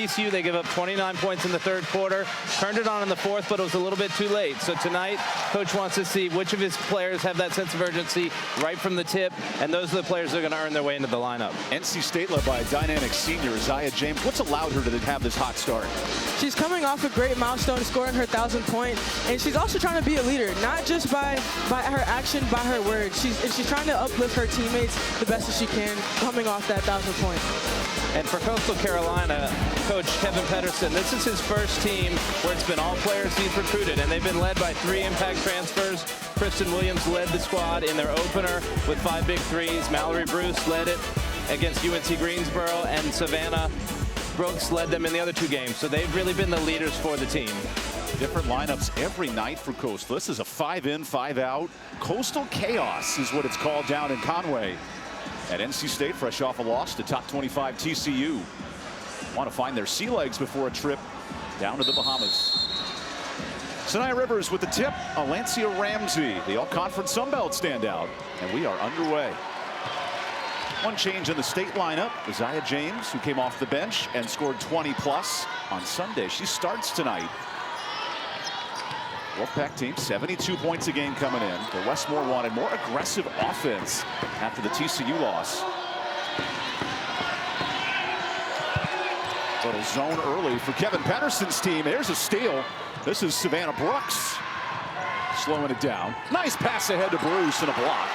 TCU, they give up 29 points in the third quarter, turned it on in the fourth, but it was a little bit too late. So tonight, Coach wants to see which of his players have that sense of urgency right from the tip, and those are the players that are going to earn their way into the lineup. NC State led by a dynamic senior, Zia James. What's allowed her to have this hot start? She's coming off a great milestone, scoring her 1,000th point, and she's also trying to be a leader, not just by her action, by her words. She's trying to uplift her teammates the best that she can, coming off that 1,000 point. And for Coastal Carolina, Coach Kevin Pedersen, this is his first team where it's been all players he's recruited, and they've been led by 3 impact transfers. Kristen Williams led the squad in their opener with 5 big threes. Mallory Bruce led it against UNC Greensboro, and Savannah Brooks led them in the other 2 games. So they've really been the leaders for the team. Different lineups every night for Coastal. This is a 5-in, 5-out. Coastal Chaos is what it's called down in Conway. At NC State, fresh off a loss to top 25 TCU. Want to find their sea legs before a trip down to the Bahamas. Sinai Rivers with the tip. Alancia Ramsey, the all-conference Sun Belt standout. And we are underway. One change in the state lineup. Zia James, who came off the bench and scored 20+ on Sunday. She starts tonight. Wolfpack team, 72 points a game coming in. The Westmore wanted more aggressive offense after the TCU loss. Little zone early for Kevin Pedersen's team. There's a steal. This is Savannah Brooks slowing it down. Nice pass ahead to Bruce and a block.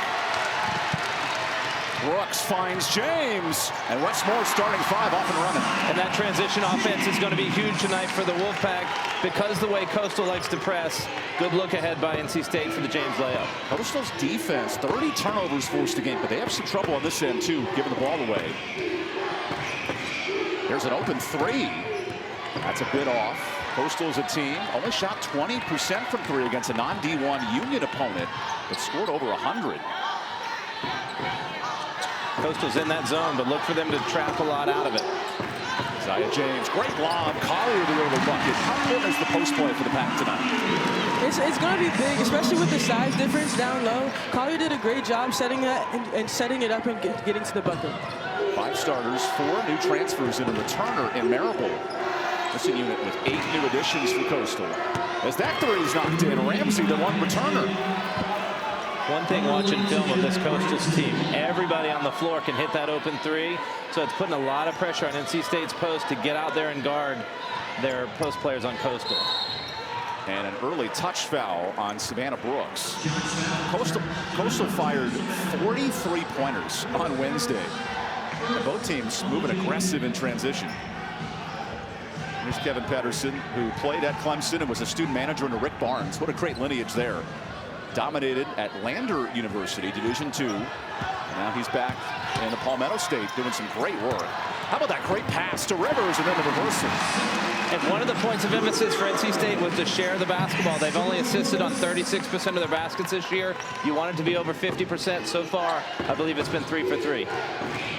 Brooks finds James, and Westmore starting 5 off and running. And that transition offense is going to be huge tonight for the Wolfpack because the way Coastal likes to press. Good look ahead by NC State for the James layup. Coastal's defense, 30 turnovers forced a game, but they have some trouble on this end too, giving the ball away. There's an open 3. That's a bit off. Coastal as a team only shot 20% from 3 against a non-D1 Union opponent, but scored over 100. Coastal's in that zone, but look for them to trap a lot out of it. Zia James, great lob. Collier the early bucket. How good is the post play for the Pack tonight? It's going to be big, especially with the size difference down low. Collier did a great job setting that and setting it up and getting to the bucket. 5 starters, 4 new transfers, and a returner in Marable. This is a unit with 8 new additions for Coastal. As that 3 is knocked in, Ramsey, the 1 returner. One thing watching film of this Coastal's team, everybody on the floor can hit that open 3, so it's putting a lot of pressure on NC State's post to get out there and guard their post players on Coastal. And an early touch foul on Savannah Brooks. Coastal fired 40 3-pointers on Wednesday. And both teams moving aggressive in transition. Here's Kevin Pedersen, who played at Clemson and was a student manager under Rick Barnes. What a great lineage there. Dominated at Lander University, Division II. Now he's back in the Palmetto State doing some great work. How about that great pass to Rivers and then the reversal? And one of the points of emphasis for NC State was to share the basketball. They've only assisted on 36% of their baskets this year. You want it to be over 50% so far. I believe it's been 3 for 3.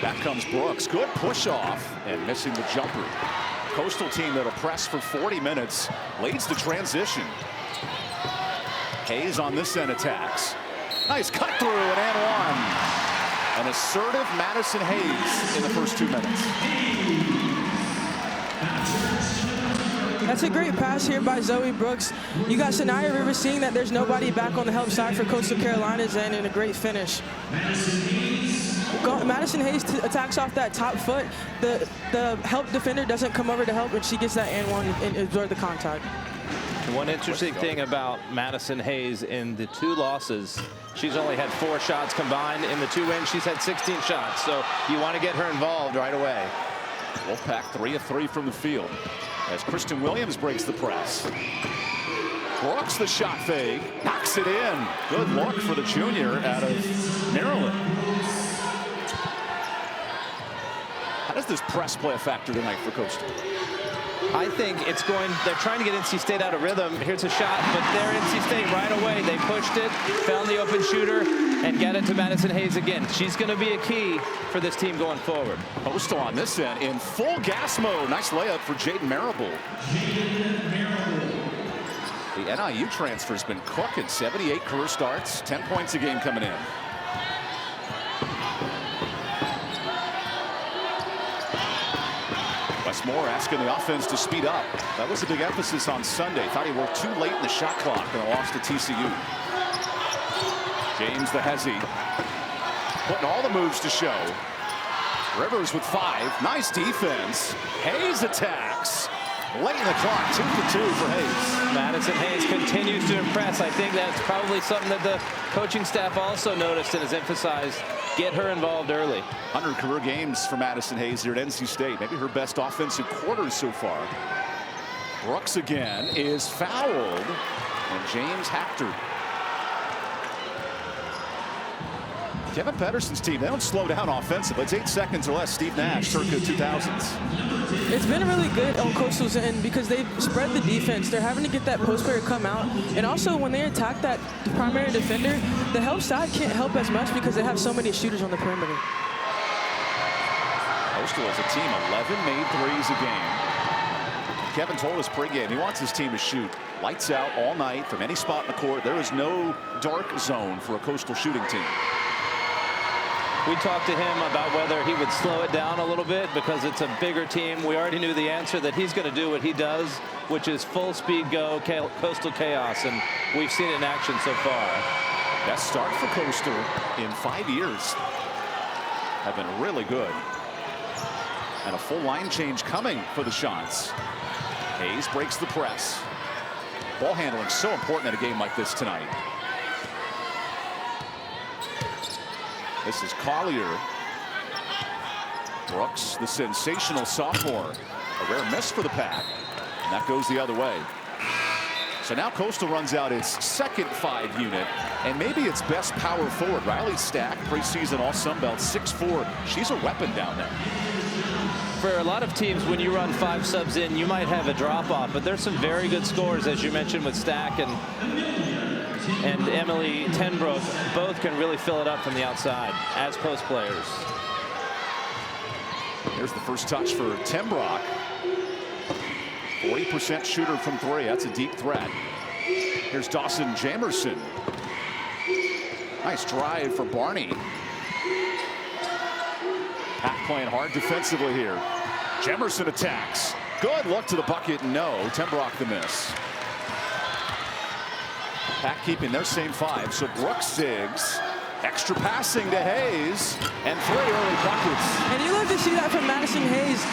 Back comes Brooks. Good push off and missing the jumper. Coastal team that'll press for 40 minutes leads the transition. Hayes on this end attacks. Nice cut through and one. An assertive Madison Hayes in the first 2 minutes. That's a great pass here by Zoe Brooks. You got Sinai Rivers seeing that there's nobody back on the help side for Coastal Carolina's end, and a great finish. Madison Hayes attacks off that top foot. The help defender doesn't come over to help, and she gets that and one and absorb the contact. One interesting thing about Madison Hayes in the 2 losses, she's only had 4 shots combined. In the 2 wins, she's had 16 shots. So you want to get her involved right away. Wolfpack 3 of 3 from the field as Kristen Williams breaks the press. Brooks the shot fake, knocks it in. Good look for the junior out of Maryland. How does this press play a factor tonight for Coastal? I think they're trying to get NC State out of rhythm. Here's a shot, but they're NC State right away. They pushed it, found the open shooter, and get it to Madison Hayes again. She's going to be a key for this team going forward. Coastal on this end in full gas mode. Nice layup for Jaden Marable. The NIU transfer's been cooking. 78 career starts, 10 points a game coming in. Wes Moore asking the offense to speed up. That was a big emphasis on Sunday. Thought he worked too late in the shot clock and lost to TCU. James the Hezzy putting all the moves to show. Rivers with 5. Nice defense. Hayes attacks. Late in the clock, 2 for 2 for Hayes. Madison Hayes continues to impress. I think that's probably something that the coaching staff also noticed and has emphasized. Get her involved early. 100 career games for Madison Hayes here at NC State. Maybe her best offensive quarters so far. Brooks again is fouled. And James Hapter. Kevin Pedersen's team, they don't slow down offensively. It's 8 seconds or less. Steve Nash, circa 2000s. It's been really good on Coastal's end because they've spread the defense. They're having to get that post player come out. And also when they attack that primary defender, the help side can't help as much because they have so many shooters on the perimeter. Coastal as a team, 11 made threes a game. Kevin told us pregame he wants his team to shoot lights out all night from any spot in the court. There is no dark zone for a Coastal shooting team. We talked to him about whether he would slow it down a little bit because it's a bigger team. We already knew the answer, that he's going to do what he does, which is full speed go, Coastal chaos, and we've seen it in action so far. Best start for Coastal in 5 years. Have been really good. And a full line change coming for the Chants. Hayes breaks the press. Ball handling so important in a game like this tonight. This is Collier. Brooks, the sensational sophomore. A rare miss for the Pack. And that goes the other way. So now Coastal runs out its second 5 unit and maybe its best power forward. Riley Stack, preseason all Sun Belt, 6'4". She's a weapon down there. For a lot of teams, when you run 5 subs in, you might have a drop off, but there's some very good scores, as you mentioned, with Stack and Emily Tenbrook. Both can really fill it up from the outside as post players. Here's the first touch for Tenbrook. 40% shooter from 3. That's a deep threat. Here's Dawson Jamerson. Nice drive for Barney. Pack playing hard defensively here. Jamerson attacks. Good look to the bucket. No. Tenbrook the miss. Pack keeping their same 5. So Brooks zigs. Extra passing to Hayes. And 3 early buckets. And you love to see that from Madison Hayes.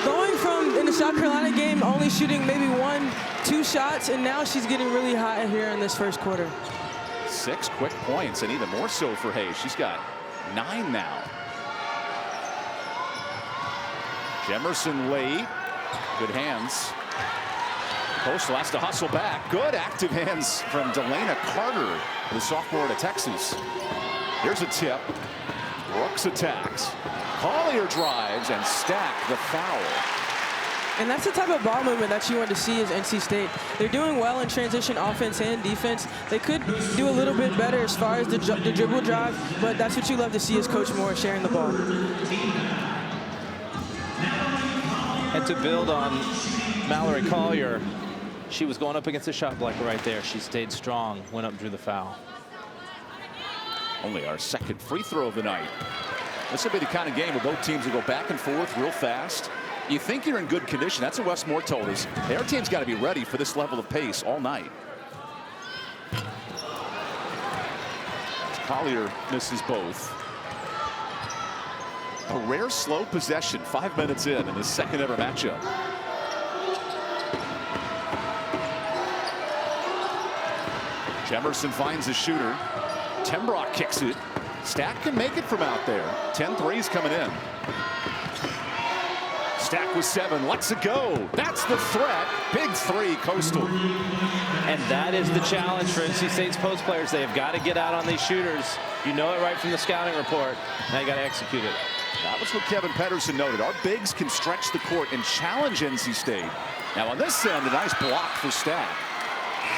Going from in the South Carolina game only shooting maybe 1-2 shots, and now she's getting really hot here in this first quarter. 6 quick points, and even more so for Hayes. She's got 9 now. Jemerson late. Good hands. Coastal has to hustle back. Good active hands from Delana Carter, the sophomore to Texas. Here's a tip. Brooks attacks. Collier drives and Stack the foul. And that's the type of ball movement that you want to see as NC State. They're doing well in transition offense and defense. They could do a little bit better as far as the dribble drive, but that's what you love to see as Coach Moore sharing the ball. And to build on Mallory Collier, she was going up against the shot blocker right there. She stayed strong, went up, drew the foul. Only our second free throw of the night. This will be the kind of game where both teams will go back and forth real fast. You think you're in good condition. That's what Wes Moore told us. Their team's got to be ready for this level of pace all night. Collier misses both. A rare slow possession 5 minutes in this second ever matchup. Jemerson finds a shooter. Tenbrook kicks it. Stack can make it from out there. 10 threes coming in. Stack with 7. Lets it go. That's the threat. Big 3 Coastal. And that is the challenge for NC State's post players. They have got to get out on these shooters. You know it right from the scouting report. Now you got to execute it. That was what Kevin Pedersen noted. Our bigs can stretch the court and challenge NC State. Now on this end, a nice block for Stack.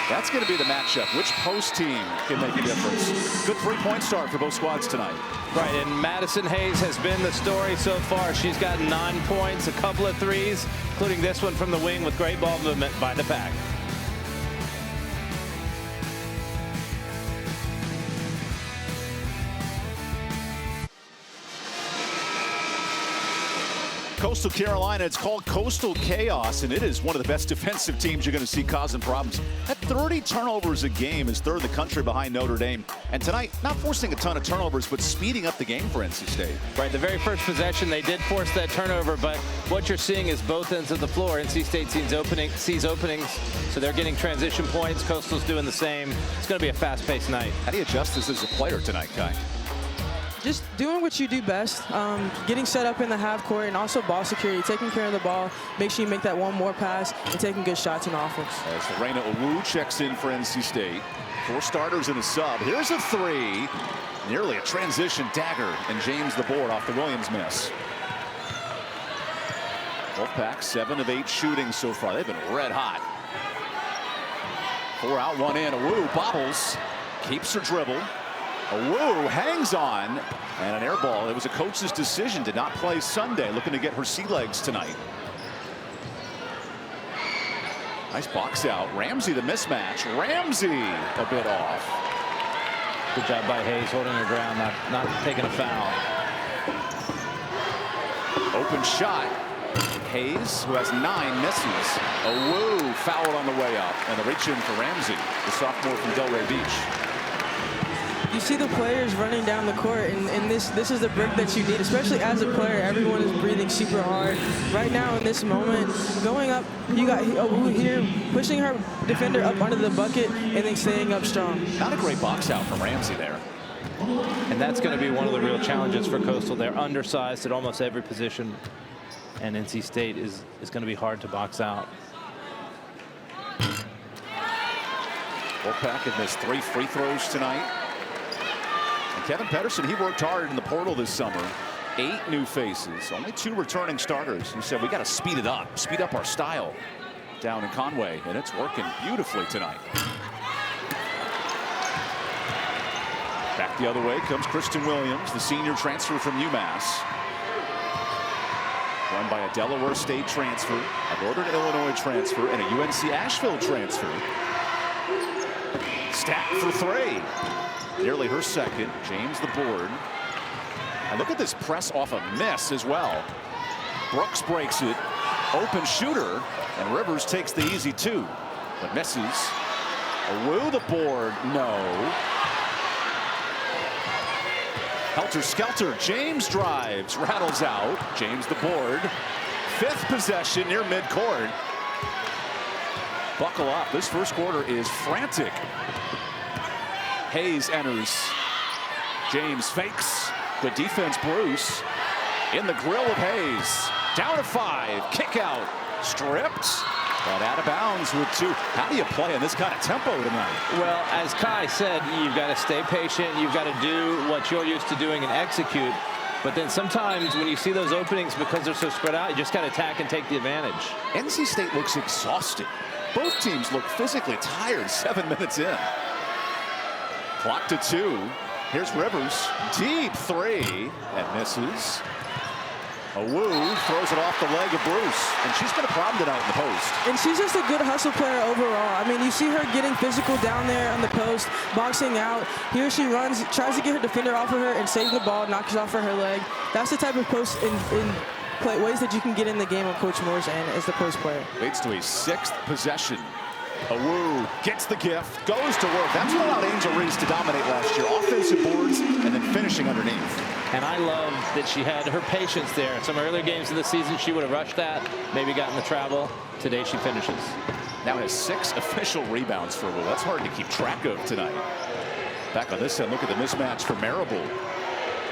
That's going to be the matchup. Which post team can make a difference? Good 3-point start for both squads tonight. Right, and Madison Hayes has been the story so far. She's got 9 points, a couple of threes, including this one from the wing with great ball movement by the Pack. Coastal Carolina, it's called Coastal Chaos, and it is one of the best defensive teams you're going to see causing problems. At 30 turnovers a game is third in the country behind Notre Dame. And tonight, not forcing a ton of turnovers, but speeding up the game for NC State. Right, the very first possession, they did force that turnover, but what you're seeing is both ends of the floor. NC State sees openings, so they're getting transition points. Coastal's doing the same. It's going to be a fast-paced night. How do you adjust this as a player tonight, Kai? Just doing what you do best, getting set up in the half court, and also ball security, taking care of the ball, make sure you make that one more pass, and taking good shots in offense. As Reynolds checks in for NC State. 4 starters and a sub. Here's a 3. Nearly a transition dagger, and James the board off the Williams miss. Wolfpack 7 of 8 shooting so far. They've been red hot. 4 out, 1 in. Awu bobbles, keeps her dribble. Awu hangs on, and an air ball. It was a coach's decision to not play Sunday, looking to get her sea legs tonight. Nice box out. Ramsey the mismatch. Ramsey a bit off. Good job by Hayes holding her ground, not taking a foul. Open shot. Hayes, who has 9, misses. Awu fouled on the way up, and the reach in for Ramsey, the sophomore from Delray Beach. You see the players running down the court, and this is the break that you need, especially as a player. Everyone is breathing super hard. Right now in this moment, going up, you got Awu here, pushing her defender up under the bucket, and then staying up strong. Not a great box out from Ramsey there. And that's going to be one of the real challenges for Coastal. They're undersized at almost every position, and NC State is going to be hard to box out. Wolfpack had missed 3 free throws tonight. And Kevin Pedersen, he worked hard in the portal this summer. 8 new faces, only 2 returning starters. He said, we got to speed it up, speed up our style down in Conway, and it's working beautifully tonight. Back the other way comes Kristen Williams, the senior transfer from UMass. Run by a Delaware State transfer, a Northern Illinois transfer, and a UNC Asheville transfer. Stacked for 3. Nearly her second. James the board. And look at this press off a miss as well. Brooks breaks it. Open shooter. And Rivers takes the easy 2. But misses. Awu the board. No. Helter skelter. James drives. Rattles out. James the board. 5th possession near midcourt. Buckle up. This first quarter is frantic. Hayes enters. James fakes. Good defense, Bruce. In the grill of Hayes. Down to 5. Kick out. Stripped. But out of bounds with 2. How do you play in this kind of tempo tonight? Well, as Kai said, you've got to stay patient. You've got to do what you're used to doing and execute. But then sometimes when you see those openings, because they're so spread out, you just got to attack and take the advantage. NC State looks exhausted. Both teams look physically tired 7 minutes in. Clock to 2. Here's Rivers. Deep 3. And misses. Awu throws it off the leg of Bruce. And she's been a problem tonight in the post. And she's just a good hustle player overall. I mean, you see her getting physical down there on the post, boxing out. Here she runs, tries to get her defender off of her and save the ball, knocks it off of her leg. That's the type of post in ways that you can get in the game of Coach Moore's end as the post player. Leads to a 6th possession. Awu gets the gift, goes to work. That's what allowed Angel Reese to dominate last year. Offensive boards and then finishing underneath. And I love that she had her patience there. Some earlier games of the season, she would have rushed that, maybe gotten the travel. Today she finishes. Now has 6 official rebounds for Awu. That's hard to keep track of tonight. Back on this end, look at the mismatch for Marable.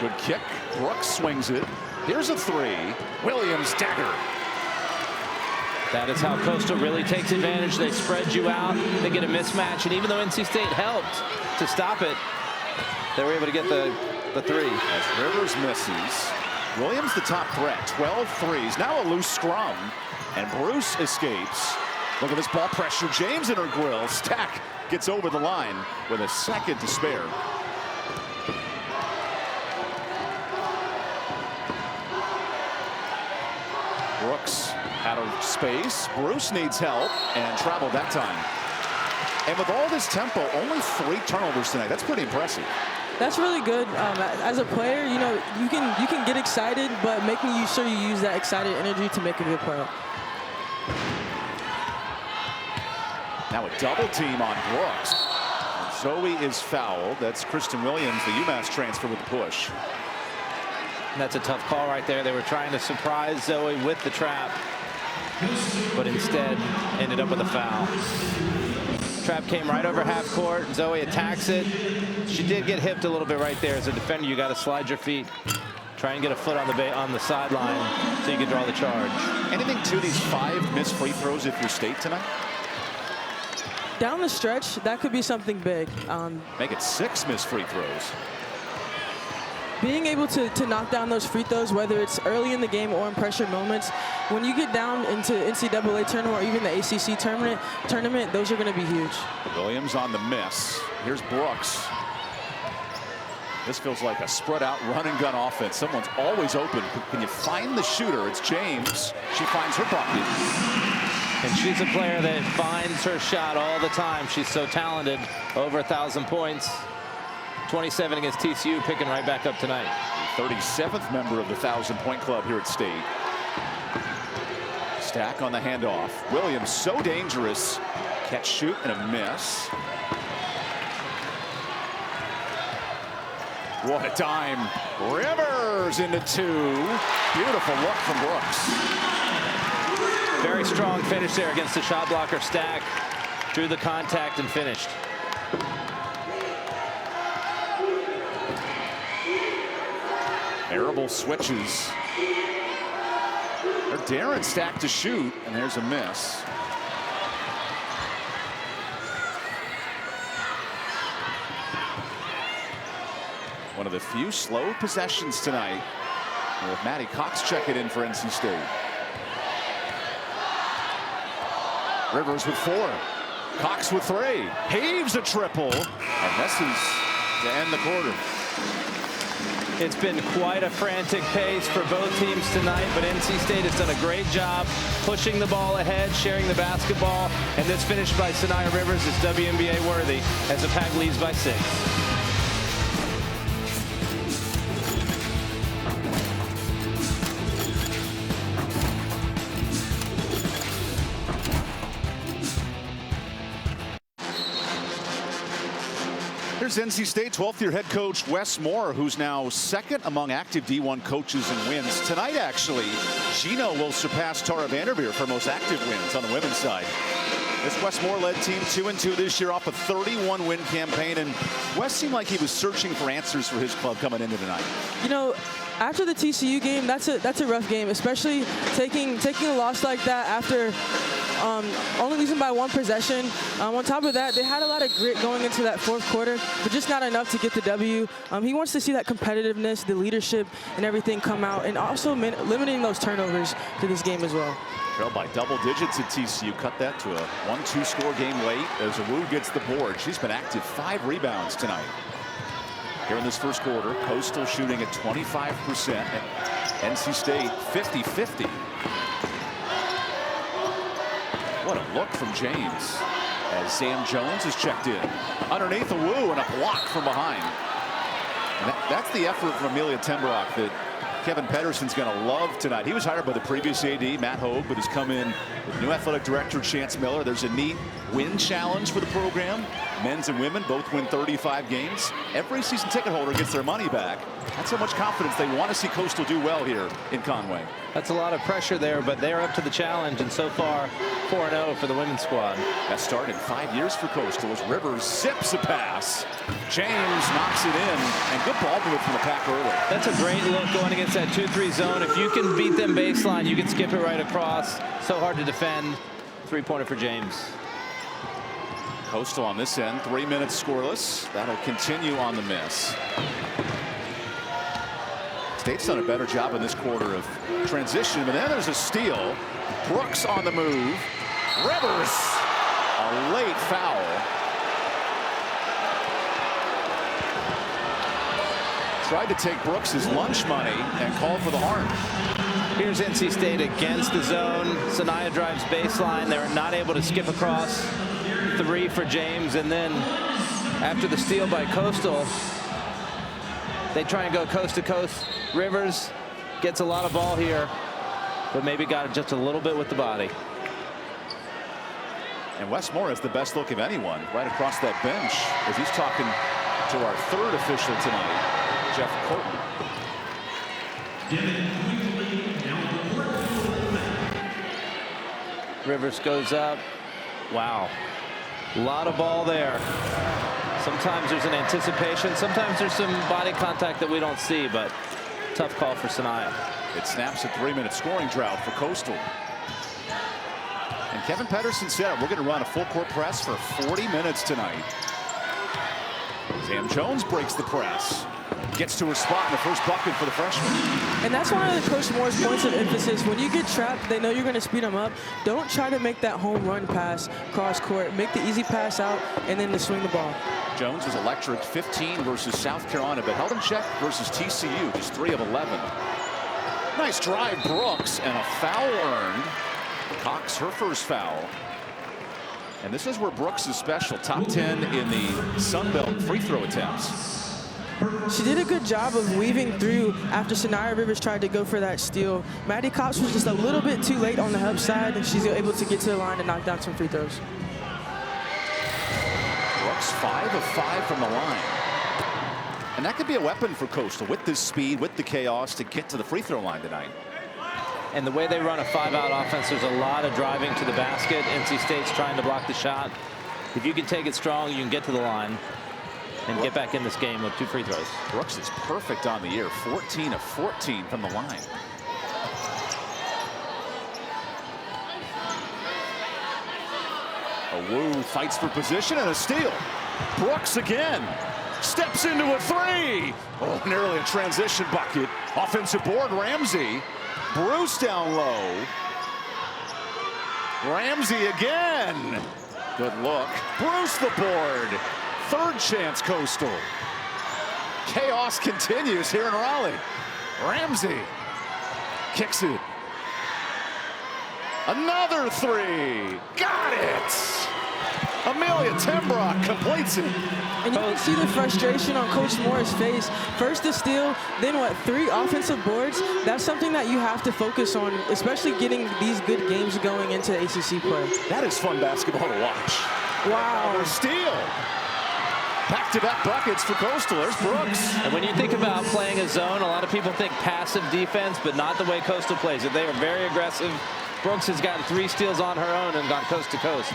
Good kick. Brooks swings it. Here's a 3. Williams dagger. That is how Coastal really takes advantage. They spread you out. They get a mismatch. And even though NC State helped to stop it, they were able to get the 3. As Rivers misses. Williams the top threat. 12 threes. Now a loose scrum. And Bruce escapes. Look at this ball pressure. James in her grill. Stack gets over the line with a second to spare. Brooks out of space. Bruce needs help and traveled that time. And with all this tempo, only 3 turnovers tonight. That's pretty impressive. That's really good. As a player, you know, you can get excited, but making sure you use that excited energy to make a good play. Now a double team on Brooks. Zoe is fouled. That's Kristen Williams, the UMass transfer, with the push. That's a tough call right there. They were trying to surprise Zoe with the trap, but instead ended up with a foul. Trap came right over half court. Zoe attacks it. She did get hipped a little bit right there. As a defender, you got to slide your feet. Try and get a foot on the sideline so you can draw the charge. Anything to these 5 missed free throws if you're State tonight? Down the stretch, that could be something big. Make it 6 missed free throws. Being able to knock down those free throws, whether it's early in the game or in pressure moments, when you get down into NCAA tournament or even the ACC tournament, those are going to be huge. Williams on the miss. Here's Brooks. This feels like a spread out run and gun offense. Someone's always open. Can you find the shooter? It's James. She finds her bucket. And she's a player that finds her shot all the time. She's so talented. Over 1,000 points. 27 against TCU, picking right back up tonight. 37th member of the 1,000-point club here at State. Stack on the handoff. Williams so dangerous. Catch, shoot, and a miss. What a dime. Rivers into 2. Beautiful look from Brooks. Very strong finish there against the shot blocker Stack. Drew the contact and finished. Arable switches. They're daring Stack to shoot, and there's a miss. One of the few slow possessions tonight. With Maddie Cox checking in for NC State. Rivers with 4. Cox with 3. Heaves a triple and misses to end the quarter. It's been quite a frantic pace for both teams tonight, but NC State has done a great job pushing the ball ahead, sharing the basketball, and this finish by Sanaya Rivers is WNBA worthy as the Pack leads by 6. Here's NC State 12th-year head coach Wes Moore, who's now 2nd among active D1 coaches in wins. Tonight, actually, Gino will surpass Tara Vanderveer for most active wins on the women's side. This Wes Moore-led team 2-2 this year off a 31-win campaign, and Wes seemed like he was searching for answers for his club coming into tonight. You know, after the TCU game, that's a rough game, especially taking a loss like that after only losing by 1 possession. On top of that, they had a lot of grit going into that 4th quarter, but just not enough to get the W. He wants to see that competitiveness, the leadership, and everything come out, and also limiting those turnovers to this game as well. Trailed by double digits at TCU. Cut that to a 1-2 score game late as Awu gets the board. She's been active. 5 rebounds tonight. Here in this first quarter, Coastal shooting at 25%. NC State 50-50. What a look from James as Sam Jones is checked in. Underneath the Wu and a block from behind. And that's the effort from Amelia Tenbrock that Kevin Pedersen's going to love tonight. He was hired by the previous AD, Matt Hogue, but has come in with new athletic director Chance Miller. There's a neat win challenge for the program. Men's and women both win 35 games. Every season ticket holder gets their money back. That's how much confidence they want to see Coastal do well here in Conway. That's a lot of pressure there, but they're up to the challenge, and so far 4-0 for the women's squad. That start in 5 years for Coastal as Rivers zips a pass. James knocks it in, and good ball movement from the Pack early. That's a great look going against that 2-3 zone. If you can beat them baseline, you can skip it right across. So hard to defend. 3-pointer for James. Coastal on this end, 3 minutes scoreless. That'll continue on the miss. State's done a better job in this quarter of transition, but then there's a steal. Brooks on the move. Rivers, a late foul. Tried to take Brooks's lunch money and called for the harm. Here's NC State against the zone. Sanaya drives baseline. They're not able to skip across. 3 for James, and then after the steal by Coastal, They try and go coast to coast. Rivers gets a lot of ball here, but maybe got it just a little bit with the body. And Wes Moore has the best look of anyone right across that bench as he's talking to our third official tonight, Jeff Colton. Rivers goes up. Wow. A lot of ball there. Sometimes there's an anticipation. Sometimes there's some body contact that we don't see, but tough call for Sanaya. It snaps a 3-minute scoring drought for Coastal. And Kevin Pedersen said, we're going to run a full court press for 40 minutes tonight. Sam Jones breaks the press. Gets to her spot in the first bucket for the freshman. And that's one of Coach Moore's points of emphasis. When you get trapped, they know you're going to speed them up. Don't try to make that home run pass cross court. Make the easy pass out and then to swing the ball. Jones was electric, 15 versus South Carolina, but held in check versus TCU, just 3 of 11. Nice drive, Brooks, and a foul earned. Cox, her first foul. And this is where Brooks is special. Top 10 in the Sun Belt free throw attempts. She did a good job of weaving through after Sanaya Rivers tried to go for that steal. Maddie Cox was just a little bit too late on the hub side, and she's able to get to the line and knock down some free throws. Brooks 5 of 5 from the line. And that could be a weapon for Coastal with this speed, with the chaos to get to the free throw line tonight. And the way they run a 5-out offense, there's a lot of driving to the basket. NC State's trying to block the shot. If you can take it strong, you can get to the line and get back in this game with 2 free throws. Brooks is perfect on the year, 14 of 14 from the line. Wu fights for position and a steal. Brooks again steps into a 3. Oh, nearly a transition bucket. Offensive board, Ramsey. Bruce down low. Ramsey again. Good look. Bruce the board. Third chance, Coastal. Chaos continues here in Raleigh. Ramsey kicks it. Another 3. Got it. Amelia Tembrock completes it. And you can see the frustration on Coach Moore's face. First the steal, then what, 3 offensive boards? That's something that you have to focus on, especially getting these good games going into ACC play. That is fun basketball to watch. Wow. Another steal. Back-to-back buckets for Coastal. There's Brooks. And when you think about playing a zone, a lot of people think passive defense, but not the way Coastal plays it. They are very aggressive. Brooks has gotten 3 steals on her own and gone coast to coast.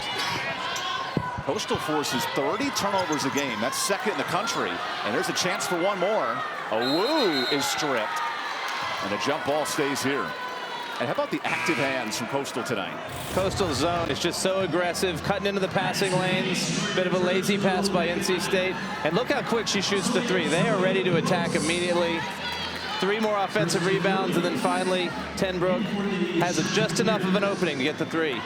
Coastal forces 30 turnovers a game. That's second in the country. And there's a chance for one more. Wu is stripped. And the jump ball stays here. And how about the active hands from Coastal tonight? Coastal zone is just so aggressive, cutting into the passing lanes. Bit of a lazy pass by NC State. And look how quick she shoots the 3. They are ready to attack immediately. 3 more offensive rebounds, and then finally, Tenbrook has just enough of an opening to get the 3.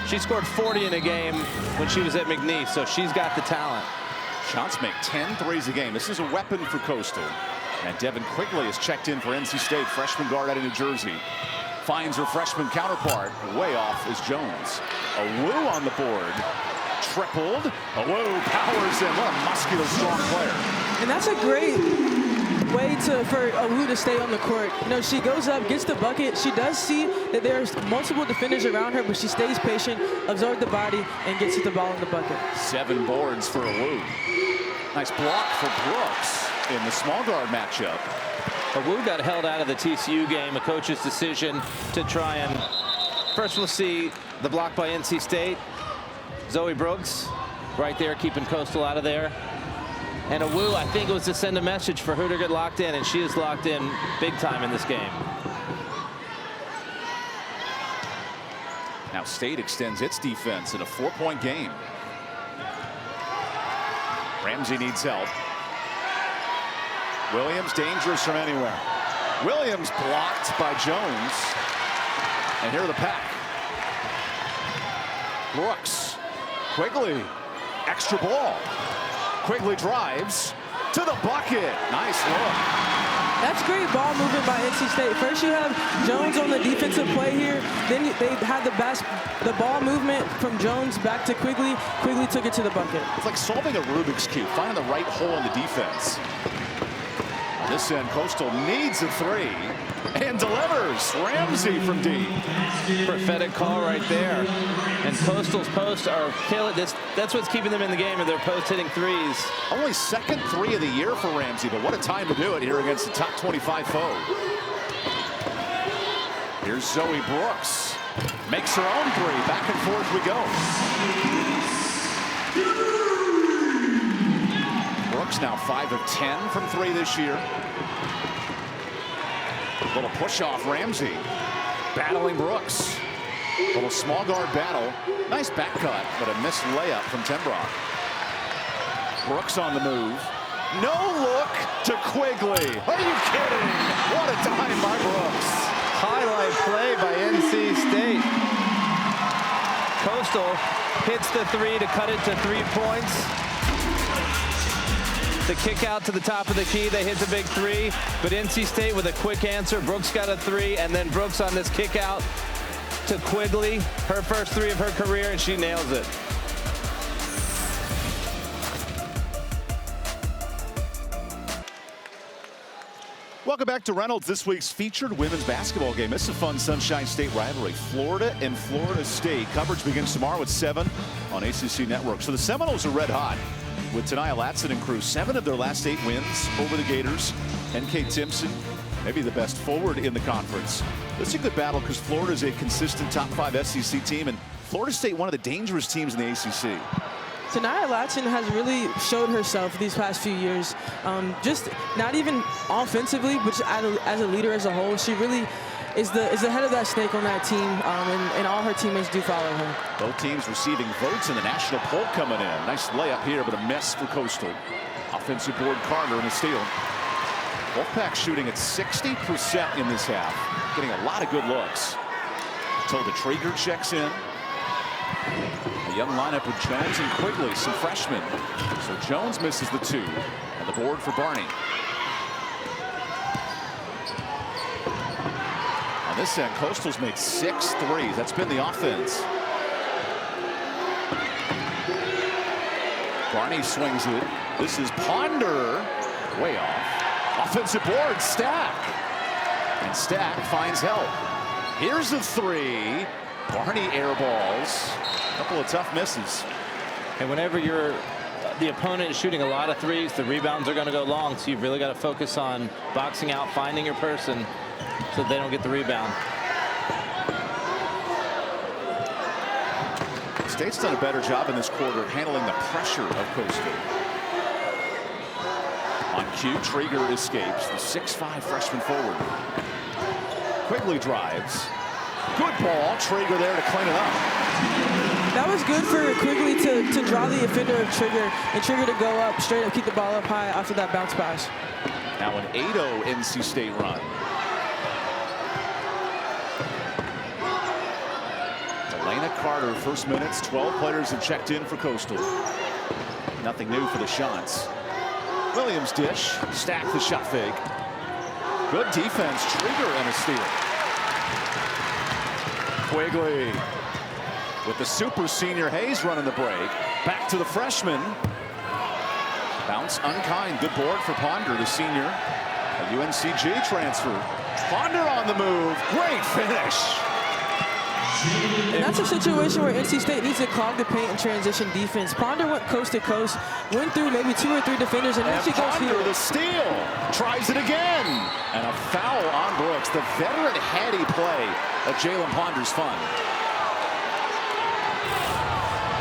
She scored 40 in a game when she was at McNeese, so she's got the talent. Shots make 10 threes a game. This is a weapon for Coastal. And Devin Quigley is checked in for NC State, freshman guard out of New Jersey. Finds her freshman counterpart. Way off is Jones. Wu on the board. Tripled. Wu powers in. What a muscular, strong player. And that's a great way for Wu to stay on the court. You know, she goes up, gets the bucket. She does see that there's multiple defenders around her, but she stays patient, absorbs the body, and gets the ball in the bucket. 7 boards for Wu. Nice block for Brooks in the small guard matchup. Wu got held out of the TCU game, a coach's decision to try and... First we'll see the block by NC State. Zoe Brooks right there keeping Coastal out of there. And Wu, I think it was to send a message for her to get locked in, and she is locked in big time in this game. Now State extends its defense in a 4-point game. Ramsey needs help. Williams dangerous from anywhere. Williams blocked by Jones. And here are the pack. Brooks. Quigley. Extra ball. Quigley drives to the bucket. Nice look. That's great ball movement by NC State. First you have Jones on the defensive play here. Then they had the ball movement from Jones back to Quigley. Quigley took it to the bucket. It's like solving a Rubik's Cube, finding the right hole in the defense. This end, Coastal needs a three and delivers. Ramsey from deep. Prophetic call right there. And Coastal's posts are killing this. That's what's keeping them in the game, and they're post hitting threes. Only second three of the year for Ramsey, but what a time to do it here against the top 25 foe. Here's Zoe Brooks. Makes her own three. Back and forth we go. Brooks now 5 of 10 from three this year. Little push off Ramsey. Battling Brooks. Little small guard battle. Nice back cut, but a missed layup from Tenbrock. Brooks on the move. No look to Quigley. Are you kidding? What a time by Brooks. Highlight play by NC State. Coastal hits the three to cut it to 3 points. The kick out to the top of the key, they hit the big three, but NC State with a quick answer. Brooks got a three, and then Brooks on this kick out to Quigley, her first three of her career, and she nails it. Welcome back to Reynolds, this week's featured women's basketball game. This is a fun Sunshine State rivalry. Florida and Florida State. Coverage begins tomorrow at 7 on ACC Networks. So the Seminoles are red hot with Tania Latson and crew. 7 of their last 8 wins over the Gators. NK Timpson, maybe the best forward in the conference. This is a good battle because Florida is a consistent top 5 SEC team, and Florida State one of the dangerous teams in the ACC. Tania Latson has really showed herself these past few years. Just not even offensively, but just as a leader as a whole. She really is the head of that snake on that team, and all her teammates do follow her. Both teams receiving votes in the national poll coming in. Nice layup here, but a miss for Coastal. Offensive board Carter in the steal. Wolfpack shooting at 60% in this half, getting a lot of good looks. Until the Traeger checks in. A young lineup with Jones and Quigley, some freshmen. So Jones misses the 2 on the board for Barney. On this end, Coastal's made 6 threes. That's been the offense. Barney swings it. This is Ponder. Way off. Offensive board, Stack. And Stack finds help. Here's the 3. Barney airballs. A couple of tough misses. And whenever the opponent is shooting a lot of threes, the rebounds are going to go long, so you've really got to focus on boxing out, finding your person so they don't get the rebound. State's done a better job in this quarter of handling the pressure of Coastal. On cue, Traeger escapes, the 6'5" freshman forward. Quigley drives. Good ball. Traeger there to clean it up. That was good for Quigley to draw the offender of Trigger, and Trigger to go up straight up, keep the ball up high after that bounce pass. Now an 8-0 NC State run. Elena Carter, first minutes. 12 players have checked in for Coastal. Nothing new for the shots. Williams dish. Stack the shot fake. Good defense. Trigger and a steal. Quigley with the super senior Hayes running the break. Back to the freshman. Bounce unkind. Good board for Ponder, the senior. A UNCG transfer. Ponder on the move. Great finish. And that's a situation where NC State needs to clog the paint and transition defense. Ponder went coast to coast, went through maybe 2 or 3 defenders, and then she goes here. Ponder the steal. Tries it again. And a foul on Brooks. The veteran heady play of Jalen Ponder's fun.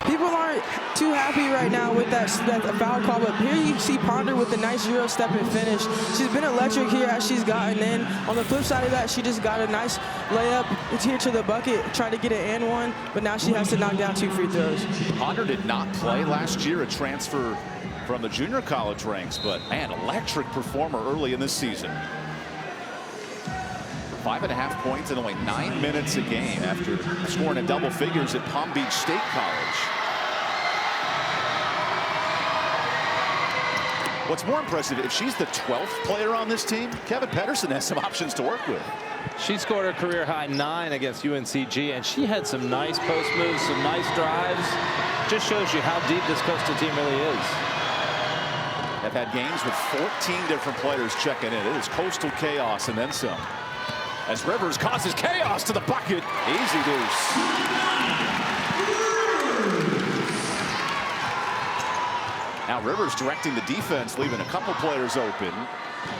People aren't too happy right now with that foul call, but here you see Ponder with a nice Euro step and finish. She's been electric here as she's gotten in. On the flip side of that, she just got a nice layup. It's here to the bucket, tried to get it and one, but now she has to knock down 2 free throws. Ponder did not play last year, a transfer from the junior college ranks, but man, electric performer early in this season. 5.5 points in only 9 minutes a game after scoring in double figures at Palm Beach State College. What's more impressive, if she's the 12th player on this team, Kevin Pedersen has some options to work with. She scored her career high 9 against UNCG, and she had some nice post moves, some nice drives. Just shows you how deep this Coastal team really is. have had games with 14 different players checking in. It is Coastal chaos and then some. As Rivers causes chaos to the bucket. Easy deuce. Now Rivers directing the defense, leaving a couple players open.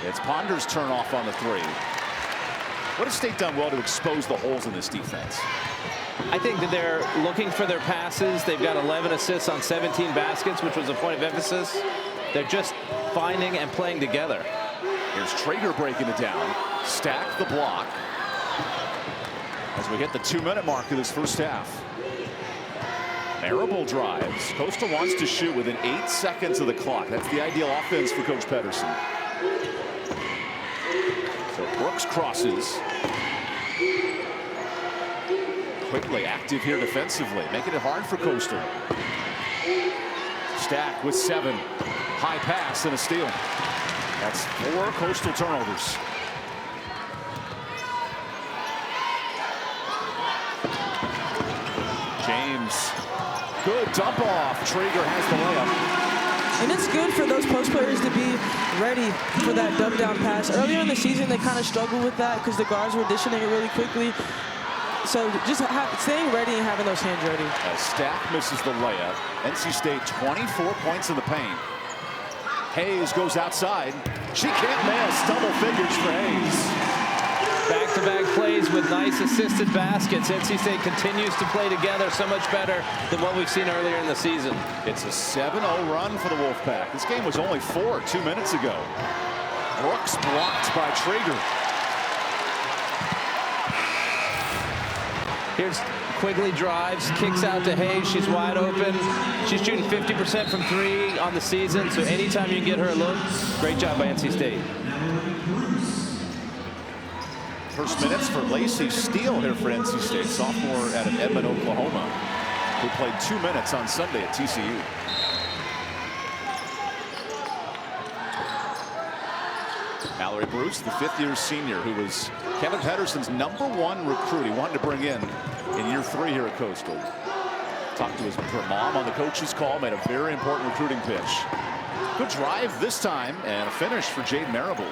It's Ponder's turn off on the three. What has State done well to expose the holes in this defense? I think that they're looking for their passes. They've got 11 assists on 17 baskets, which was a point of emphasis. They're just finding and playing together. Here's Traeger breaking it down. Stack the block. As we hit the 2-minute mark of this first half. Marable drives. Coastal wants to shoot within 8 seconds of the clock. That's the ideal offense for Coach Pedersen. So Brooks crosses. Quickly active here defensively, making it hard for Coastal. Stack with 7. High pass and a steal. That's 4 Coastal turnovers. James. Good dump off. Traeger has the layup. And it's good for those post players to be ready for that dump down pass. Earlier in the season, they kind of struggled with that because the guards were dishing it really quickly. So just staying ready and having those hands ready. As Stack misses the layup. NC State 24 points in the paint. Hayes goes outside. She can't miss. Double figures for Hayes. Back-to-back plays with nice assisted baskets. NC State continues to play together so much better than what we've seen earlier in the season. It's a 7-0 run for the Wolfpack. This game was only 4 2 minutes ago. Brooks blocked by Traeger. Here's Quigley drives, kicks out to Hayes. She's wide open. She's shooting 50% from 3 on the season, so anytime you can get her a look, great job by NC State. First minutes for Lacey Steele here for NC State, sophomore out of Edmond, Oklahoma, who played 2 minutes on Sunday at TCU. Mallory Bruce, the 5th-year senior, who was Kevin Pedersen's #1 recruit. He wanted to bring in year 3 here at Coastal. Talked to her mom on the coach's call, made a very important recruiting pitch. Good drive this time, and a finish for Jade Marable.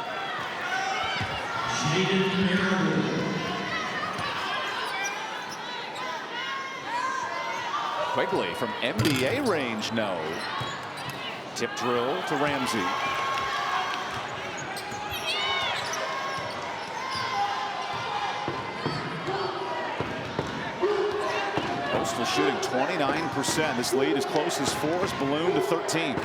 Quigley from NBA range, no. Tip drill to Ramsey. Coastal shooting 29%. This lead as close as 4 has ballooned to 13.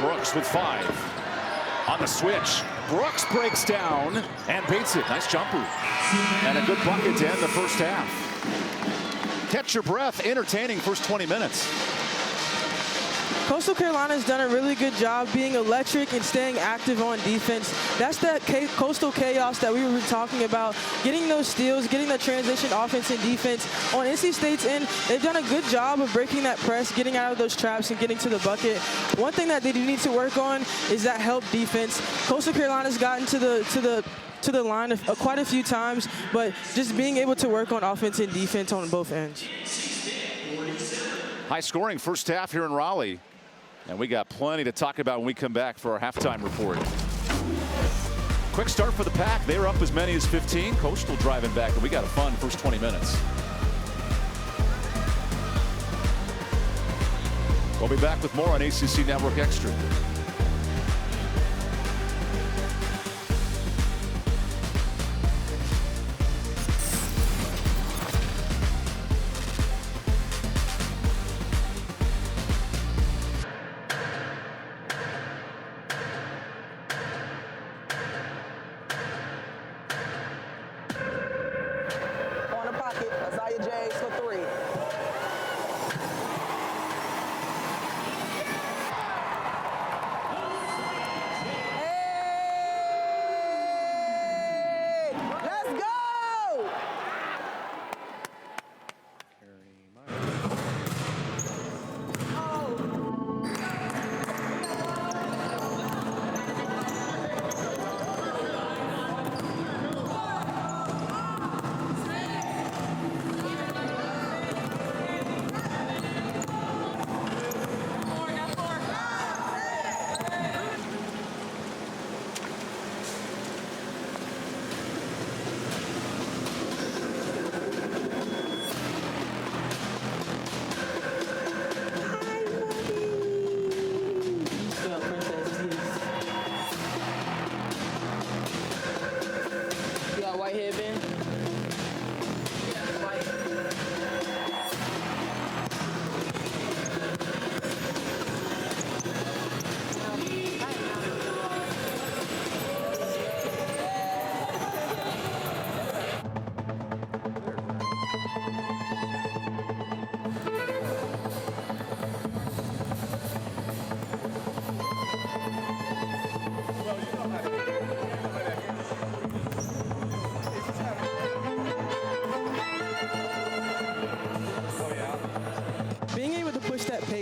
Brooks with 5. On the switch, Brooks breaks down and beats it. Nice jumper. And a good bucket to end the first half. Catch your breath. Entertaining first 20 minutes. Coastal Carolina has done a really good job being electric and staying active on defense. That's that Coastal chaos that we were talking about. Getting those steals, getting the transition offense and defense. On NC State's end, they've done a good job of breaking that press, getting out of those traps and getting to the bucket. One thing that they do need to work on is that help defense. Coastal Carolina's gotten to the line quite a few times, but just being able to work on offense and defense on both ends. High scoring first half here in Raleigh. And we got plenty to talk about when we come back for our halftime report. Quick start for the Pack. They're up as many as 15. Coastal driving back, and we got a fun first 20 minutes. We'll be back with more on ACC Network Extra.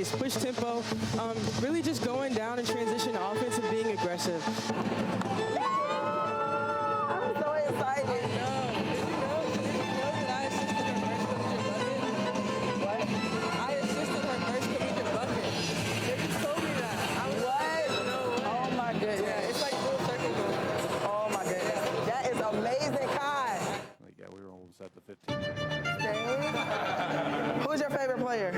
pace, push tempo, really just going down in transition offense and being aggressive. I'm so excited. At the 15. Who's your favorite player?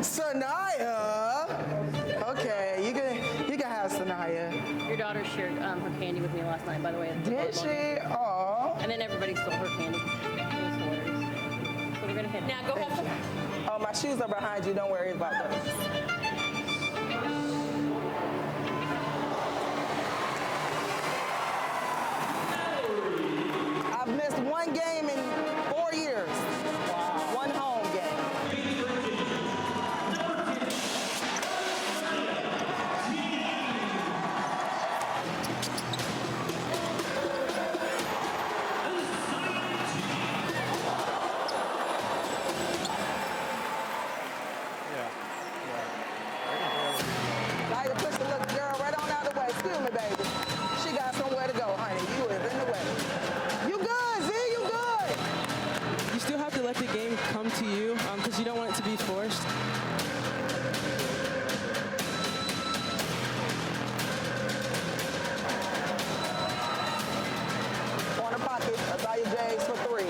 Sanaya. Okay, you can have Sanaya. Your daughter shared her candy with me last night, by the way. Did she? Oh. And then everybody stole her candy. It was hilarious. So we're gonna head now. Go have some. Oh, my shoes are behind you. Don't worry about those. Missed one game in 4 years. Wow. One home game. Now you push the little girl right on out of the way. Excuse me, baby. She got somewhere to go, honey. You is in the way. You good, Z? You good? You still have to let the game come to you because you don't want it to be forced. Corner pocket, Azaya James for 3.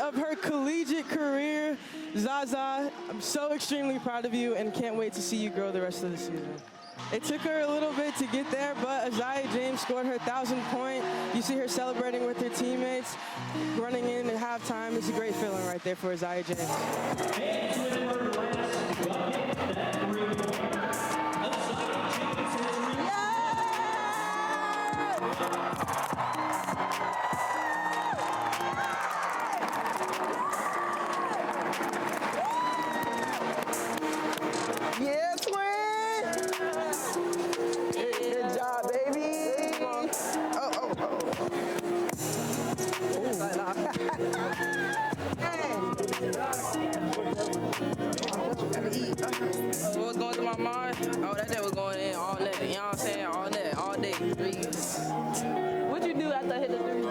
Of her collegiate career. Zaza, I'm so extremely proud of you and can't wait to see you grow the rest of the season. It took her a little bit to get there, but Azaya James scored her 1,000th point. You see her celebrating with her teammates, running in at halftime. It's a great feeling right there for Azaya James. Yeah, twin. Good job, baby. What was going through my mind? Oh, that was going in all day. You know what I'm saying? All day, all day. Threes. What'd you do after I hit the three?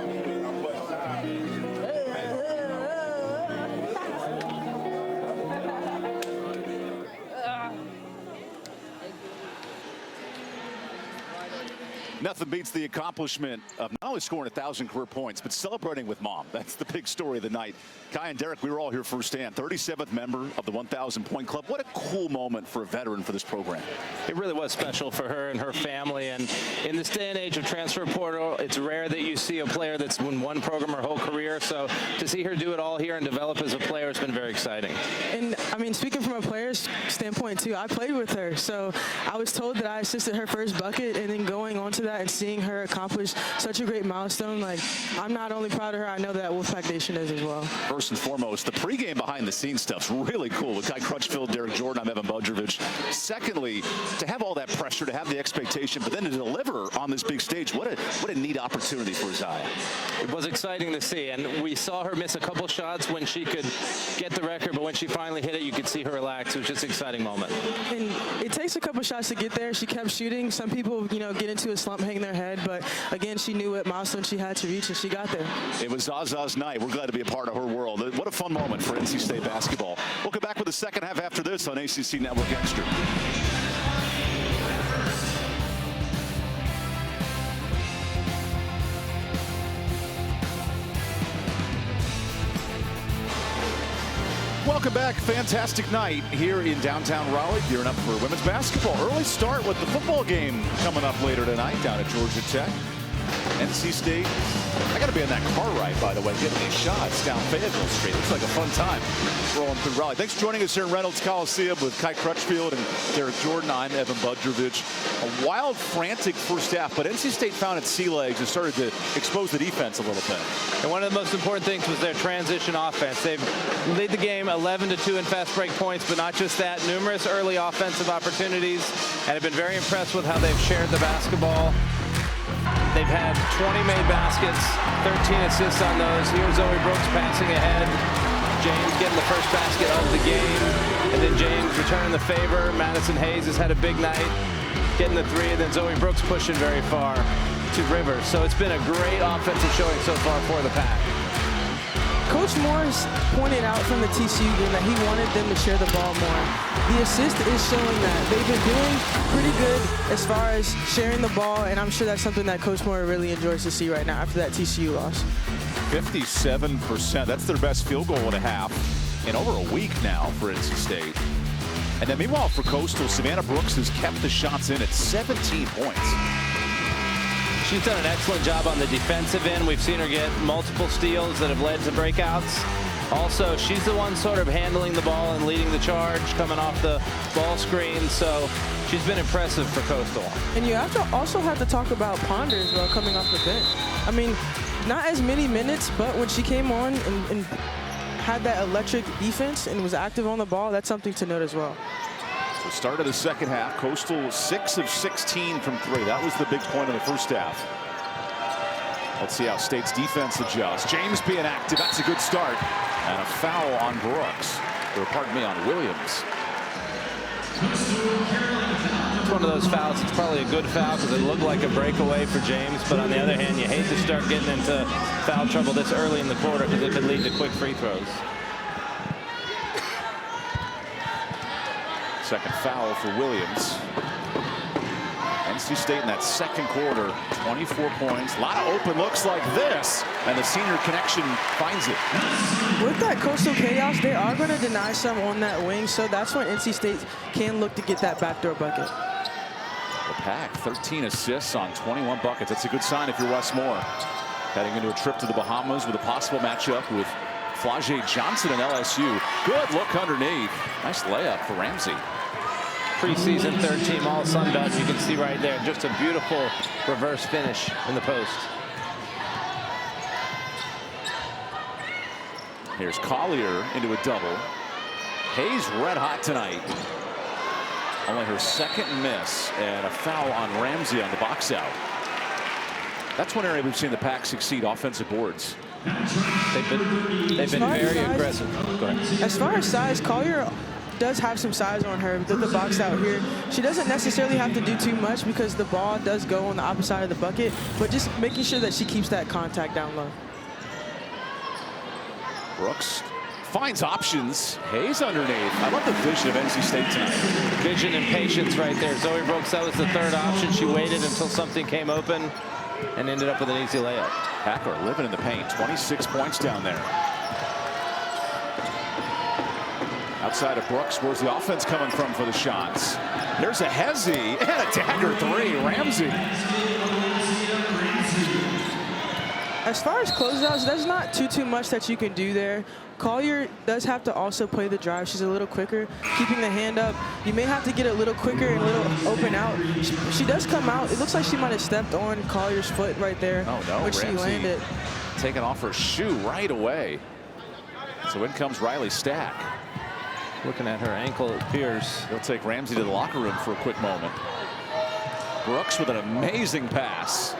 Nothing beats the accomplishment of not only scoring 1,000 career points, but celebrating with mom. That's the big story of the night. Kai and Derek, we were all here firsthand. 37th member of the 1,000 point club. What a cool moment for a veteran for this program. It really was special for her and her family. And in this day and age of transfer portal, it's rare that you see a player that's won one program her whole career. So to see her do it all here and develop as a player has been very exciting. And I mean, speaking from a player's standpoint too, I played with her. So I was told that I assisted her first bucket, and then going on to that and seeing her accomplish such a great milestone, like, I'm not only proud of her, I know that Wolfpack Nation is as well. First and foremost, the pregame behind-the-scenes stuff's really cool with Kai Crutchfield, Derek Jordan, I'm Evan Budrovich. Secondly, to have all that pressure, to have the expectation, but then to deliver on this big stage, what a neat opportunity for Zaya. It was exciting to see, and we saw her miss a couple shots when she could get the record, but when she finally hit it, you could see her relax. It was just an exciting moment. And it takes a couple shots to get there. She kept shooting. Some people, you know, get into a slump, hang their head, but again, she knew what milestone she had to reach, and she got there. It was Zaza's night. We're glad to be a part of her world. What a fun moment for NC State basketball. We'll come back with the second half after this on ACC Network Extra. Welcome back. Fantastic night here in downtown Raleigh, gearing up for women's basketball. Early start with the football game coming up later tonight down at Georgia Tech. NC State. I got to be on that car ride, by the way, getting these shots down Fayetteville Street. Looks like a fun time rolling through Raleigh. Thanks for joining us here in Reynolds Coliseum with Kai Crutchfield and Derek Jordan. I'm Evan Budrovich. A wild, frantic first half, but NC State found its sea legs and started to expose the defense a little bit. And one of the most important things was their transition offense. They've lead the game 11-2 in fast break points, but not just that. Numerous early offensive opportunities, and have been very impressed with how they've shared the basketball. They've had 20 made baskets, 13 assists on those. Here's Zoe Brooks passing ahead. James getting the first basket of the game. And then James returning the favor. Madison Hayes has had a big night, getting the three. And then Zoe Brooks pushing very far to Rivers. So it's been a great offensive showing so far for the Pack. Coach Morris pointed out from the TCU game that he wanted them to share the ball more. The assist is showing that. They've been doing pretty good as far as sharing the ball, and I'm sure that's something that Coach Morris really enjoys to see right now after that TCU loss. 57%. That's their best field goal and a half in over a week now for NC State. And then meanwhile for Coastal, Savannah Brooks has kept the shots in at 17 points. She's done an excellent job on the defensive end. We've seen her get multiple steals that have led to breakouts. Also, she's the one sort of handling the ball and leading the charge, coming off the ball screen. So she's been impressive for Coastal. And you also have to talk about Ponder as well, coming off the bench. I mean, not as many minutes, but when she came on and had that electric defense and was active on the ball, that's something to note as well. So start of the second half, Coastal 6 of 16 from 3. That was the big point of the first half. Let's see how State's defense adjusts. James being active, that's a good start. And a foul on Brooks, or pardon me, on Williams. It's one of those fouls. It's probably a good foul because it looked like a breakaway for James. But on the other hand, you hate to start getting into foul trouble this early in the quarter because it could lead to quick free throws. Second foul for Williams. NC State in that second quarter, 24 points. A lot of open looks like this, and the senior connection finds it. With that Coastal chaos, they are going to deny some on that wing, so that's when NC State can look to get that backdoor bucket. The Pack, 13 assists on 21 buckets. That's a good sign if you're Wes Moore. Heading into a trip to the Bahamas with a possible matchup with Flau'jae Johnson and LSU. Good look underneath. Nice layup for Ramsey. Preseason third team all Sun Belt. You can see right there just a beautiful reverse finish in the post. Here's Collier into a double. Hayes red hot tonight. Only her second miss, and a foul on Ramsey on the box out. That's one area we've seen the Pack succeed, offensive boards. They've been very aggressive. Go ahead. As far as size, Collier does have some size on her with the box out here. She doesn't necessarily have to do too much because the ball does go on the opposite side of the bucket, but just making sure that she keeps that contact down low. Brooks finds options. Hayes underneath. I love the vision of NC State tonight. Vision and patience right there. Zoe Brooks, that was the third option. She waited until something came open and ended up with an easy layup. Packer living in the paint. 26 points down there. Outside of Brooks, where's the offense coming from for the shots? There's a Hezzy and a dagger three. Ramsey. As far as closeouts, there's not too much that you can do there. Collier does have to also play the drive. She's a little quicker, keeping the hand up. You may have to get a little quicker and a little open out. She does come out. It looks like she might have stepped on Collier's foot right there. Oh no, when she landed. Taking off her shoe right away. So in comes Riley Stack. Looking at her ankle, it appears. He'll take Ramsey to the locker room for a quick moment. Brooks with an amazing pass.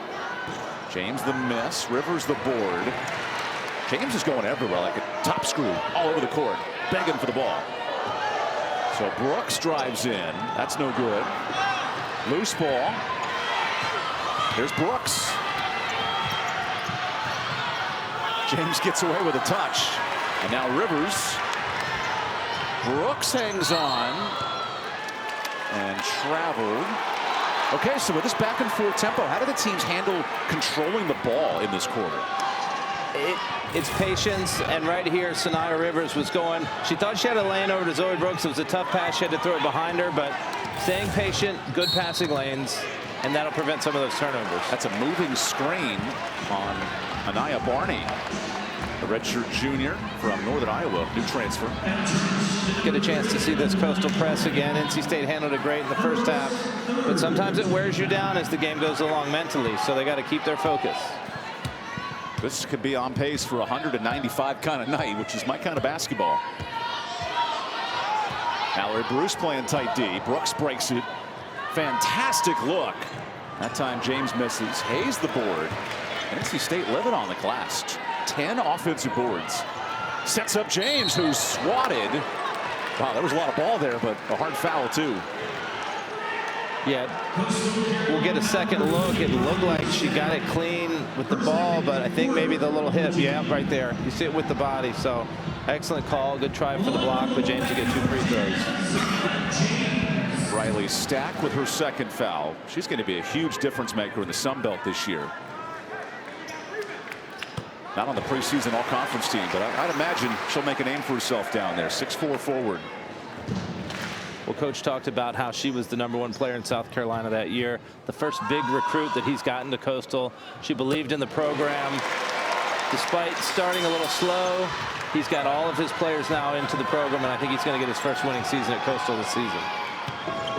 James the miss. Rivers the board. James is going everywhere like a top screw all over the court, begging for the ball. So Brooks drives in. That's no good. Loose ball. Here's Brooks. James gets away with a touch. And now Rivers. Brooks hangs on and traveled. Okay, so with this back and forth tempo, how do the teams handle controlling the ball in this quarter? It's patience, and right here, Sanaya Rivers was going. She thought she had a lane over to Zoe Brooks. It was a tough pass. She had to throw it behind her, but staying patient, good passing lanes. and that'll prevent some of those turnovers. That's a moving screen on Anaya Barney, a redshirt junior from Northern Iowa, new transfer. Get a chance to see this Coastal press again. NC State handled it great in the first half, but sometimes it wears you down as the game goes along mentally, so they got to keep their focus. This could be on pace for a 195 kind of night, which is my kind of basketball. Mallory Bruce playing tight D. Brooks breaks it. Fantastic look. That time James misses. Hayes the board. NC State living on the glass. 10 offensive boards. Sets up James, who's swatted. Wow, there was a lot of ball there, but a hard foul too. Yeah, we'll get a second look. It looked like she got it clean with the ball, but I think maybe the little hip, yeah, right there. You see it with the body, so excellent call. Good try for the block, but James will get 2 free throws. Riley Stack with her second foul. She's going to be a huge difference maker in the Sun Belt this year. Not on the preseason all-conference team, but I'd imagine she'll make a name for herself down there. 6'4" forward. Well, Coach talked about how she was the #1 player in South Carolina that year. The first big recruit that he's gotten to Coastal. She believed in the program. Despite starting a little slow, he's got all of his players now into the program, and I think he's going to get his first winning season at Coastal this season.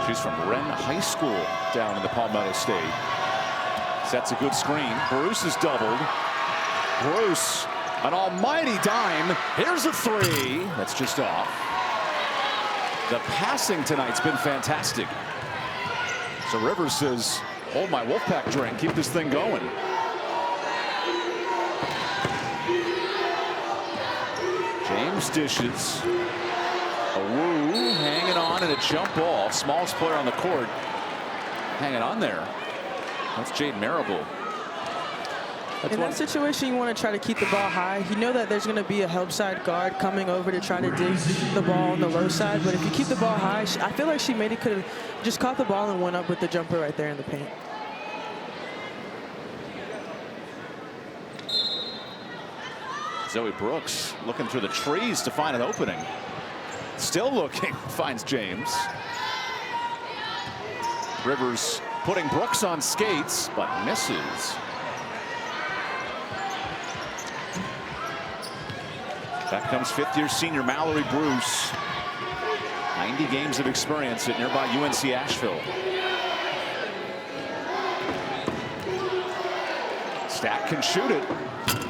She's from Wren High School down in the Palmetto State. Sets a good screen. Bruce is doubled. Bruce, an almighty dime. Here's a 3. That's just off. The passing tonight's been fantastic. So Rivers says, hold my Wolfpack drink, keep this thing going. James dishes. Woo hanging on in a jump ball. Smallest player on the court hanging on there. That's Jade Marable. In that situation, you want to try to keep the ball high. You know that there's going to be a help side guard coming over to try to dig the ball on the low side. But if you keep the ball high, I feel like she maybe could have just caught the ball and went up with the jumper right there in the paint. Zoe Brooks looking through the trees to find an opening. Still looking, finds James. Rivers putting Brooks on skates, but misses. Back comes 5th-year senior Mallory Bruce. 90 games of experience at nearby UNC Asheville. Stack can shoot it.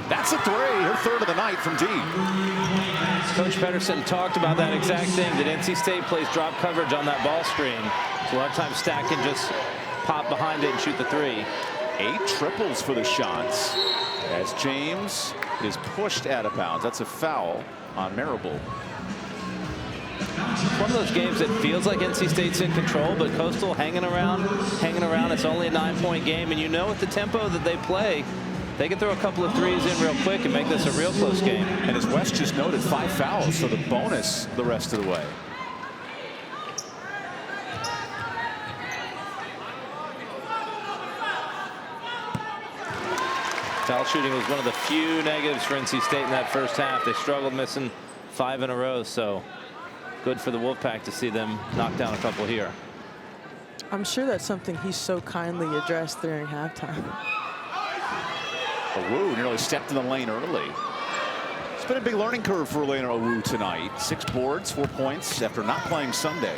That's a 3, her 3rd of the night from D. Coach Pedersen talked about that exact thing, that NC State plays drop coverage on that ball screen. So a lot of times Stack can just pop behind it and shoot the 3. 8 triples for the shots as James is pushed out of bounds. That's a foul on Marable. It's one of those games that feels like NC State's in control, but Coastal hanging around. It's only a 9-point game, and you know at the tempo that they play, they can throw a couple of 3s in real quick and make this a real close game. And as Wes just noted, 5 fouls, so the bonus the rest of the way. Foul shooting was one of the few negatives for NC State in that first half. They struggled, missing 5 in a row, so good for the Wolfpack to see them knock down a couple here. I'm sure that's something he so kindly addressed during halftime. Owu nearly stepped in the lane early. It's been a big learning curve for Elena Owu tonight. 6 boards, 4 points after not playing Sunday.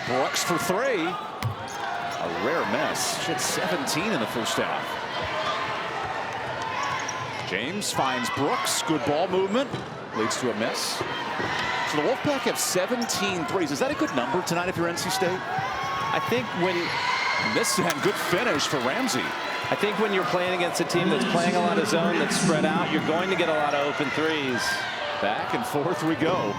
Brooks for 3. A rare miss. She had 17 in the first half. James finds Brooks. Good ball movement. Leads to a miss. So the Wolfpack have 17 threes. Is that a good number tonight if you're NC State? I think when this and good finish for Ramsey. I think when you're playing against a team that's playing a lot of zone, that's spread out, you're going to get a lot of open 3s. Back and forth we go.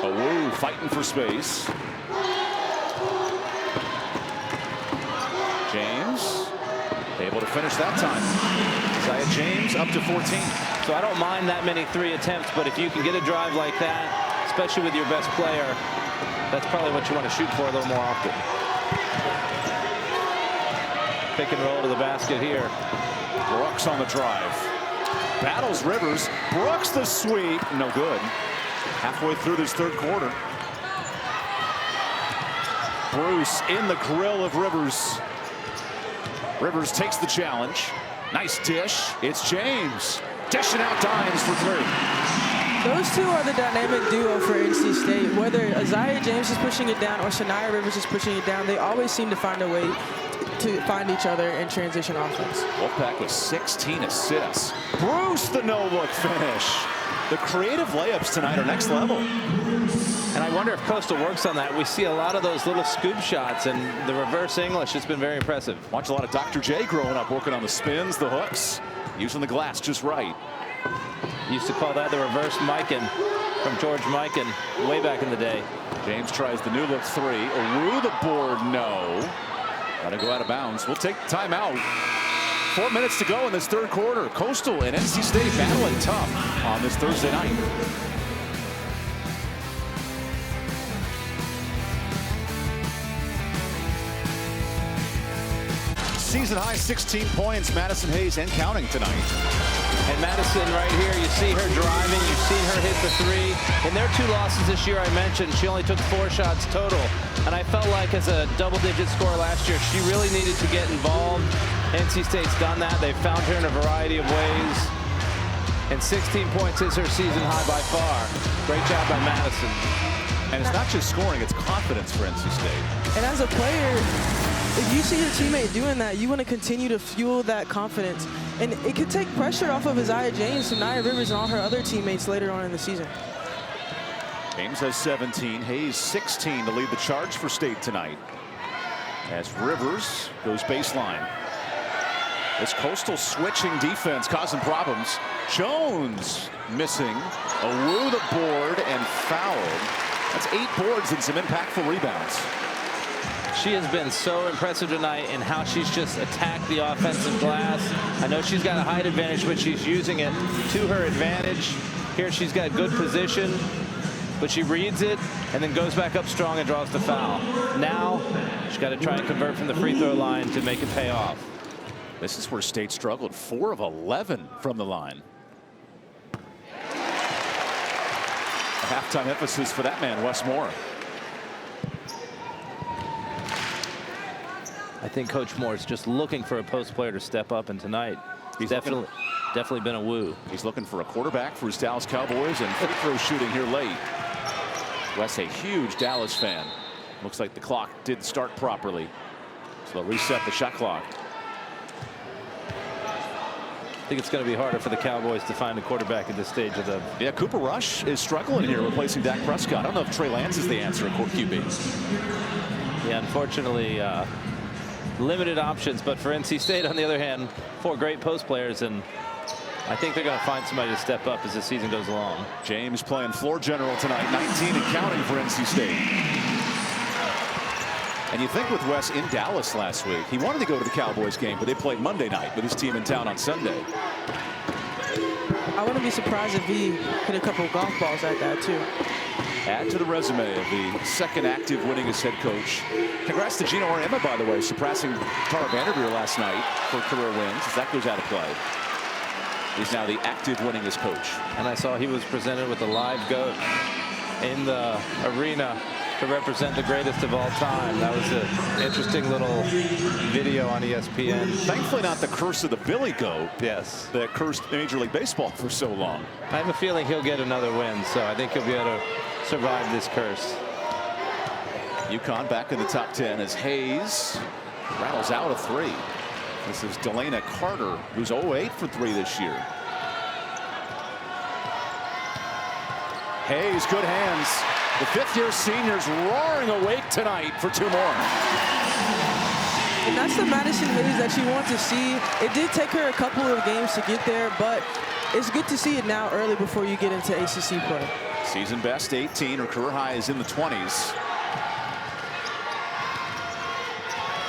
Owu fighting for space. James able to finish that time. Zaya James up to 14. So I don't mind that many 3 attempts, but if you can get a drive like that, especially with your best player, that's probably what you want to shoot for a little more often. Pick and roll to the basket here. Brooks on the drive. Battles Rivers. Brooks the sweep. No good. Halfway through this 3rd quarter. Bruce in the grill of Rivers. Rivers takes the challenge. Nice dish. It's James. Dishing out dimes for 3. Those two are the dynamic duo for NC State. Whether Isaiah James is pushing it down or Shania Rivers is pushing it down, they always seem to find a way to find each other in transition offense. Wolfpack with 16 assists. Bruce, the no-look finish. The creative layups tonight are next level. And I wonder if Coastal works on that. We see a lot of those little scoop shots, and the reverse English has been very impressive. Watch a lot of Dr. J growing up, working on the spins, the hooks, using the glass just right. Used to call that the reverse Mikan from George Mikan way back in the day. James tries the new look 3. Aru the board, no. Got to go out of bounds. We'll take timeout. 4 minutes to go in this third quarter. Coastal and NC State battling tough on this Thursday night. Season high 16 points. Madison Hayes and counting tonight. And Madison right here, you see her driving. You've seen her hit the 3. In their 2 losses this year, I mentioned she only took 4 shots total. And I felt like as a double-digit scorer last year, she really needed to get involved. NC State's done that. They've found her in a variety of ways. And 16 points is her season high by far. Great job by Madison. And it's not just scoring, it's confidence for NC State. And as a player, if you see your teammate doing that, you want to continue to fuel that confidence. And it could take pressure off of Isaiah James, Shania Rivers, and all her other teammates later on in the season. James has 17, Hayes 16 to lead the charge for State tonight. As Rivers goes baseline. This Coastal switching defense causing problems. Jones missing. Aru the board and fouled. That's 8 boards and some impactful rebounds. She has been so impressive tonight in how she's just attacked the offensive glass. I know she's got a height advantage, but she's using it to her advantage. Here she's got good position, but she reads it and then goes back up strong and draws the foul. Now she's got to try and convert from the free throw line to make it pay off. This is where State struggled. 4 of 11 from the line. A halftime emphasis for that man, Wes Moore. I think Coach Moore is just looking for a post player to step up, and tonight he's definitely been a woo. He's looking for a quarterback for his Dallas Cowboys and free throw shooting here late. Wes, a huge Dallas fan. Looks like the clock did start properly, so they'll reset the shot clock. I think it's going to be harder for the Cowboys to find a quarterback at this stage of the. Yeah, Cooper Rush is struggling here replacing Dak Prescott. I don't know if Trey Lance is the answer at QB. Yeah, unfortunately, limited options. But for NC State, on the other hand, 4 great post players, and I think they're going to find somebody to step up as the season goes along. James playing floor general tonight, 19 and counting for NC State. And you think with Wes in Dallas last week, he wanted to go to the Cowboys game, but they played Monday night with his team in town on Sunday. I wouldn't be surprised if he hit a couple of golf balls at that, too. Add to the resume of the second active winningest head coach. Congrats to Gino Auriemma, by the way, surpassing Tara Vanderveer last night for career wins, as that goes out of play. He's now the active winningest coach. And I saw he was presented with a live goat in the arena to represent the greatest of all time. That was an interesting little video on ESPN. Thankfully not the curse of the Billy Goat. Yes. That cursed Major League Baseball for so long. I have a feeling he'll get another win, so I think he'll be able to survive this curse. UConn back in the top 10 as Hayes rattles out a 3. This is Delana Carter, who's 0-8 for 3 this year. Hayes, good hands. The 5th-year seniors roaring awake tonight for 2 more. And that's the Madison Hayes that you want to see. It did take her a couple of games to get there, but it's good to see it now early before you get into ACC play. Season best 18. Her career high is in the 20s.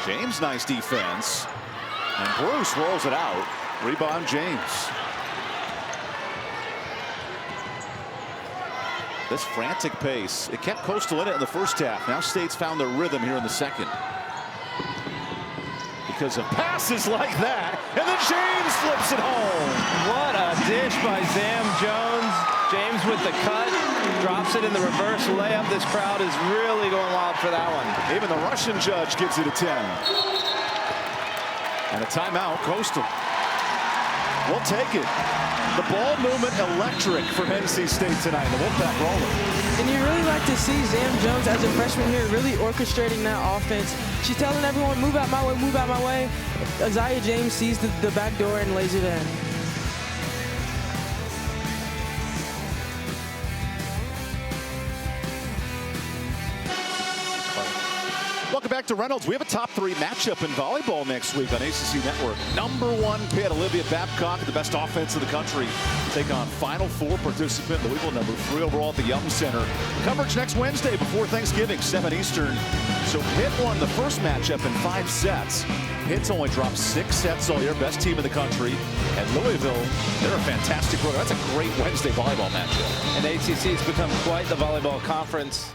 James, nice defense. And Bruce rolls it out. Rebound, James. This frantic pace, it kept Coastal in it in the first half. Now State's found their rhythm here in the second. because of passes like that. And then James flips it home. What a dish by Zam Jones. James with the cut, drops it in the reverse layup. This crowd is really going wild for that one. Even the Russian judge gives it a 10. And a timeout, Coastal. We'll take it. The ball movement electric from NC State tonight. The Wolfpack rolling. And you really like to see Zam Jones as a freshman here really orchestrating that offense. She's telling everyone, move out my way, move out my way. Isaiah James sees the back door and lays it in. Welcome back to Reynolds. We have a top 3 matchup in volleyball next week on ACC Network. #1 Pitt, Olivia Babcock, the best offense in the country, take on Final Four participant Louisville, #3 overall at the Yum Center. Coverage next Wednesday before Thanksgiving, 7 Eastern. So Pitt won the first matchup in 5 sets. Pitt's only dropped 6 sets all year, best team in the country. And Louisville, they're a fantastic program. That's a great Wednesday volleyball matchup. And ACC has become quite the volleyball conference.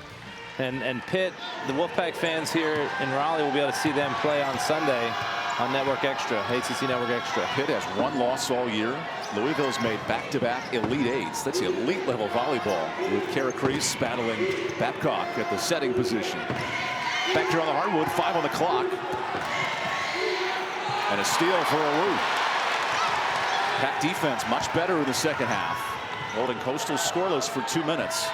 And Pitt, the Wolfpack fans here in Raleigh will be able to see them play on Sunday on Network Extra, ACC Network Extra. Pitt has 1 loss all year. Louisville's made back-to-back Elite Eights. That's the elite level volleyball with Kara Kreis battling Babcock at the setting position. Back here on the hardwood, 5 on the clock. And a steal for Alou. Pack defense much better in the second half, holding Coastal scoreless for 2 minutes.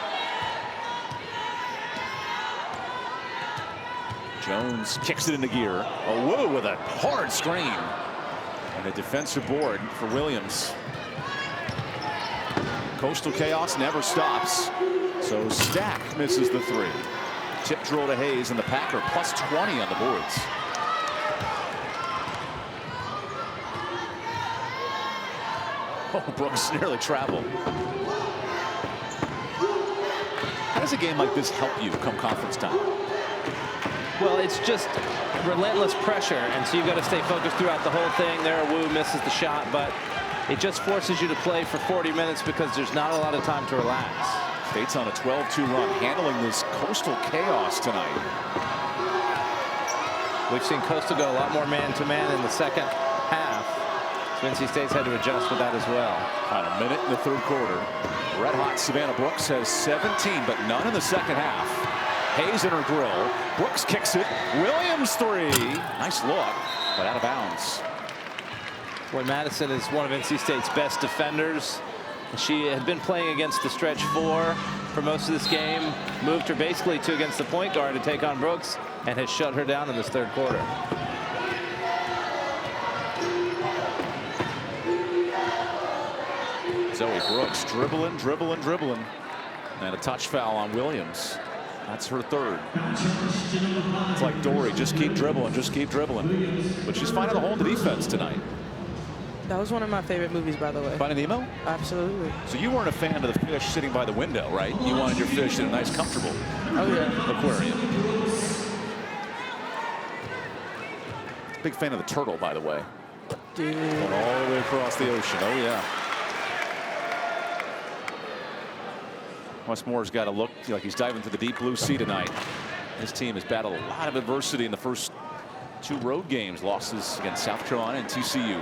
Jones kicks it into gear. Alou with a hard screen. And a defensive board for Williams. Coastal chaos never stops. So Stack misses the 3. Tip drill to Hayes, and the Packer plus 20 on the boards. Oh, Brooks nearly traveled. How does a game like this help you come conference time? Well, it's just relentless pressure, and so you've got to stay focused throughout the whole thing. There, Wu misses the shot, but it just forces you to play for 40 minutes because there's not a lot of time to relax. State's on a 12-2 run, handling this Coastal chaos tonight. We've seen Coastal go a lot more man-to-man in the second half. So NC State's had to adjust with that as well. On a minute in the 3rd quarter. Red-hot Savannah Brooks has 17, but none in the second half. Hayes in her grill. Brooks kicks it. Williams 3. Nice look, but out of bounds. Boy, Madison is one of NC State's best defenders. She had been playing against the stretch 4 for most of this game. Moved her basically to against the point guard to take on Brooks and has shut her down in this 3rd quarter. Zoe Brooks dribbling, dribbling, dribbling. And a touch foul on Williams. That's her 3rd. It's like Dory, just keep dribbling, just keep dribbling. But she's finding the hole in the defense tonight. That was one of my favorite movies, by the way. Finding Nemo? Absolutely. So you weren't a fan of the fish sitting by the window, right? You wanted your fish in a nice, comfortable aquarium. Big fan of the turtle, by the way. Dude. Going all the way across the ocean. Oh, yeah. Westmore's got to look like he's diving to the deep blue sea tonight. His team has battled a lot of adversity in the first 2 road games, losses against South Carolina and TCU.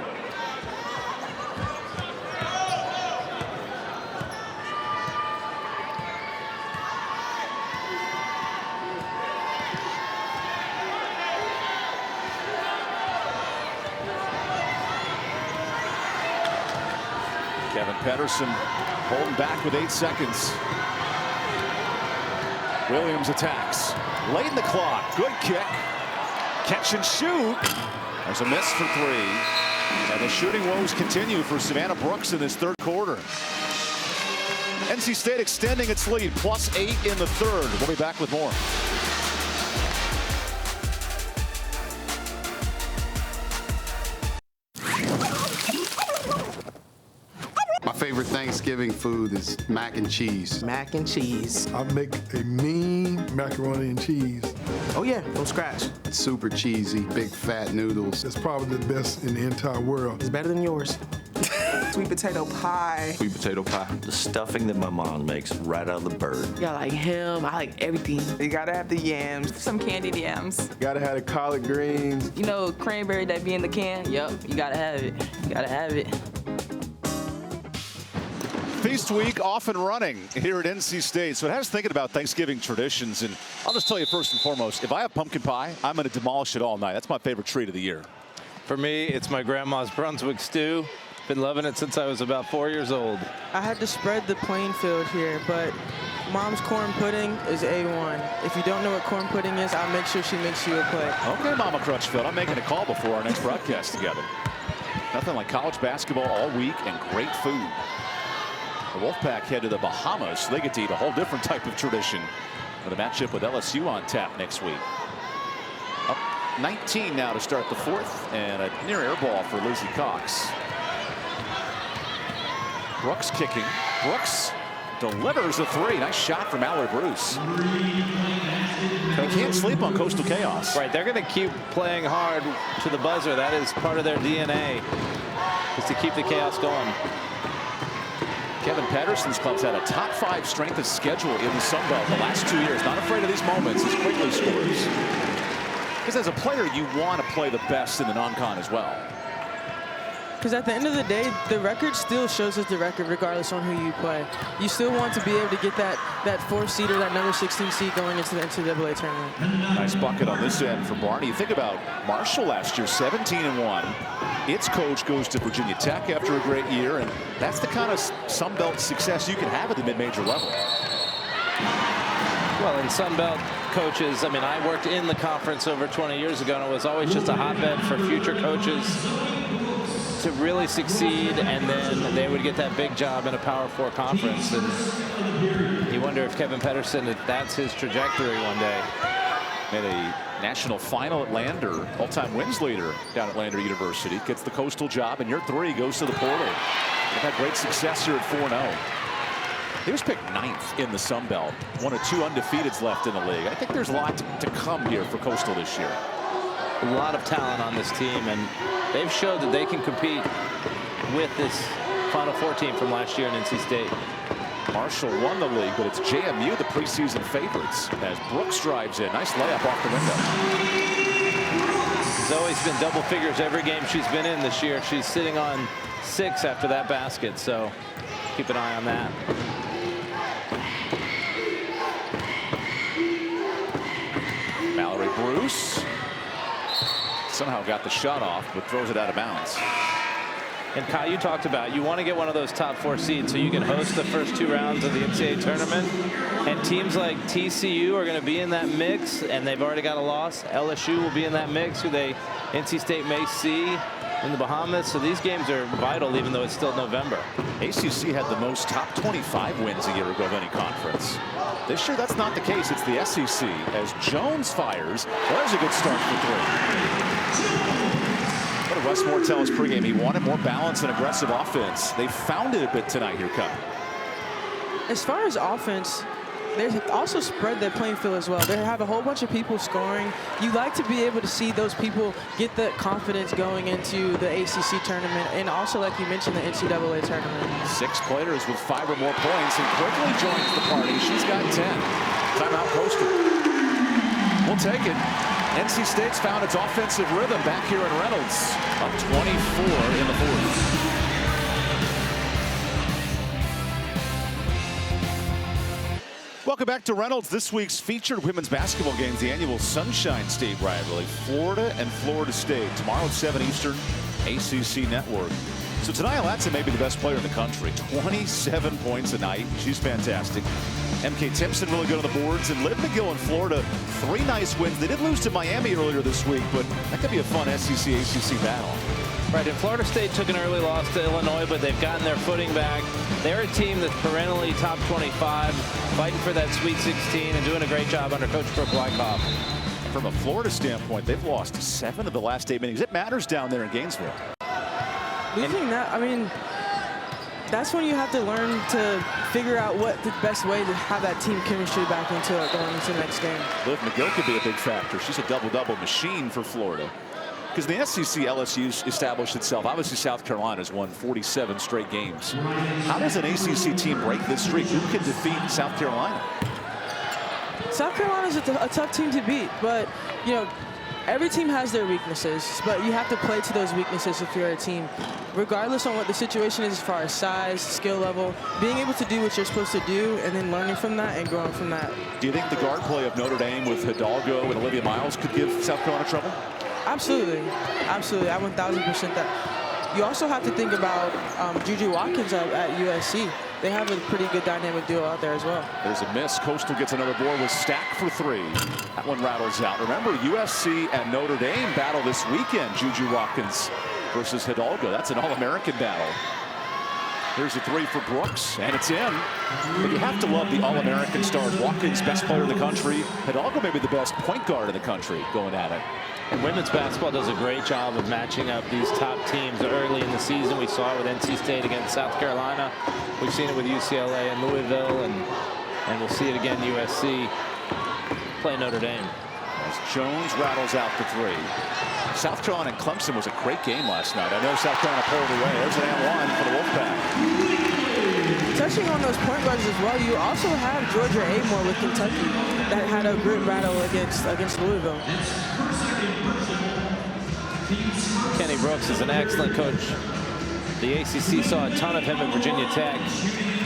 Kevin Pedersen holding back with 8 seconds. Williams attacks. Late in the clock. Good kick. Catch and shoot. There's a miss for 3. And the shooting woes continue for Savannah Brooks in this 3rd quarter. NC State extending its lead, plus 8 in the 3rd. We'll be back with more. My favorite Thanksgiving food is mac and cheese. Mac and cheese. I make a mean macaroni and cheese. Oh yeah, from scratch. It's super cheesy, big fat noodles. It's probably the best in the entire world. It's better than yours. Sweet potato pie. Sweet potato pie. The stuffing that my mom makes right out of the bird. Yeah, I like ham. I like everything. You gotta have the yams. Some candied yams. Gotta have the collard greens. You know, cranberry that be in the can? Yup, you gotta have it. You gotta have it. Feast week off and running here at NC State. So it has thinking about Thanksgiving traditions. And I'll just tell you first and foremost, if I have pumpkin pie, I'm going to demolish it all night. That's my favorite treat of the year. For me, it's my grandma's Brunswick stew. Been loving it since I was about 4 years old. I had to spread the playing field here, but Mom's corn pudding is A1. If you don't know what corn pudding is, I'll make sure she makes you a plate. Okay, Mama Crutchfield, I'm making a call before our next broadcast together. Nothing like college basketball all week and great food. The Wolfpack head to the Bahamas. They get to eat a whole different type of tradition with a matchup with LSU on tap next week. Up 19 now to start the fourth, and a near air ball for Lizzie Cox. Brooks kicking. Brooks delivers a three. Nice shot from Mallory Bruce. They can't sleep on Coastal Chaos. Right, they're going to keep playing hard to the buzzer. That is part of their DNA, is to keep the chaos going. Kevin Patterson's club's had a top 5 strength of schedule in the Sun Belt the last 2 years. Not afraid of these moments as quickly scores. Because as a player, you want to play the best in the non-con as well. Because at the end of the day, the record still shows us the record regardless on who you play. You still want to be able to get that 4th seed or that number 16 seed going into the NCAA tournament. Nice bucket on this end for Barney. You think about Marshall last year, 17-1. Its coach goes to Virginia Tech after a great year, and that's the kind of Sun Belt success you can have at the mid-major level. Well, in Sun Belt coaches, I mean, I worked in the conference over 20 years ago, and it was always just a hotbed for future coaches to really succeed, and then they would get that big job in a Power 4 conference. And you wonder if Kevin Pedersen, if that's his trajectory one day. Made a national final at Lander, all-time wins leader down at Lander University. Gets the Coastal job, and year 3 goes to the portal. They've had great success here at 4-0. He was picked 9th in the Sun Belt. One of 2 undefeateds left in the league. I think there's a lot to come here for Coastal this year. A lot of talent on this team, and they've showed that they can compete with this Final Four team from last year in NC State. Marshall won the league, but it's JMU the preseason favorites as Brooks drives in. Nice layup off the window. She's always been double figures every game she's been in this year. She's sitting on 6 after that basket, so keep an eye on that. Mallory Bruce somehow got the shot off, but throws it out of bounds. And Kyle, you talked about you want to get one of those top 4 seeds so you can host the first 2 rounds of the NCAA tournament. And teams like TCU are going to be in that mix, and they've already got a loss. LSU will be in that mix, who NC State may see in the Bahamas. So these games are vital, even though it's still November. ACC had the most top 25 wins a year ago of any conference. This year, that's not the case. It's the SEC as Jones fires. There's a good start for 3. What did Wes Moore tell us pregame? He wanted more balance and aggressive offense. They found it a bit tonight here, Kyle. As far as offense, they also spread their playing field as well. They have a whole bunch of people scoring. You like to be able to see those people get the confidence going into the ACC tournament, and also, like you mentioned, the NCAA tournament. 6 players with 5 or more points, and quickly joins the party. She's got 10. Timeout Coastal. We'll take it. NC State's found its offensive rhythm back here in Reynolds. Up 24 in the 4th. Welcome back to Reynolds. This week's featured women's basketball games, the annual Sunshine State rivalry, Florida and Florida State. Tomorrow at 7 Eastern, ACC Network. So tonight, Latson may be the best player in the country. 27 points a night. She's fantastic. MK Timpson really good on the boards. And Liv McGill in Florida, 3 nice wins. They did lose to Miami earlier this week, but that could be a fun SEC-ACC battle. Right, and Florida State took an early loss to Illinois, but they've gotten their footing back. They're a team that's perennially top 25, fighting for that Sweet 16 and doing a great job under Coach Brooke Wyckoff. From a Florida standpoint, they've lost 7 of the last 8 meetings. It matters down there in Gainesville. Losing that, I mean, that's when you have to learn to figure out what the best way to have that team chemistry back into it going into the next game. Liv McGill could be a big factor. She's a double-double machine for Florida. Because the SEC, LSU's established itself. Obviously, South Carolina's won 47 straight games. How does an ACC team break this streak? Who can defeat South Carolina? South Carolina's a tough team to beat, but, you know, every team has their weaknesses, but you have to play to those weaknesses if you're a team. Regardless on what the situation is as far as size, skill level, being able to do what you're supposed to do and then learning from that and growing from that. Do you think the guard play of Notre Dame with Hidalgo and Olivia Miles could give South Carolina trouble? Absolutely. Absolutely. I 1,000% that. You also have to think about Juju Watkins at USC. They have a pretty good dynamic duo out there as well. There's a miss. Coastal gets another board with Stack for 3. That one rattles out. Remember, USC and Notre Dame battle this weekend. Juju Watkins versus Hidalgo. That's an All-American battle. Here's a 3 for Brooks, and it's in. But you have to love the All-American stars. Watkins, best player in the country. Hidalgo, maybe the best point guard in the country, going at it. And women's basketball does a great job of matching up these top teams early in the season. We saw it with NC State against South Carolina. We've seen it with UCLA and Louisville, and we'll see it again. USC play Notre Dame. As Jones rattles out the 3. South Carolina and Clemson was a great game last night. I know South Carolina pulled away. There's an and 1 for the Wolfpack. Touching on those point guards as well, you also have Georgia Amore with Kentucky that had a grit battle against Louisville. Kenny Brooks is an excellent coach. The ACC saw a ton of him at Virginia Tech.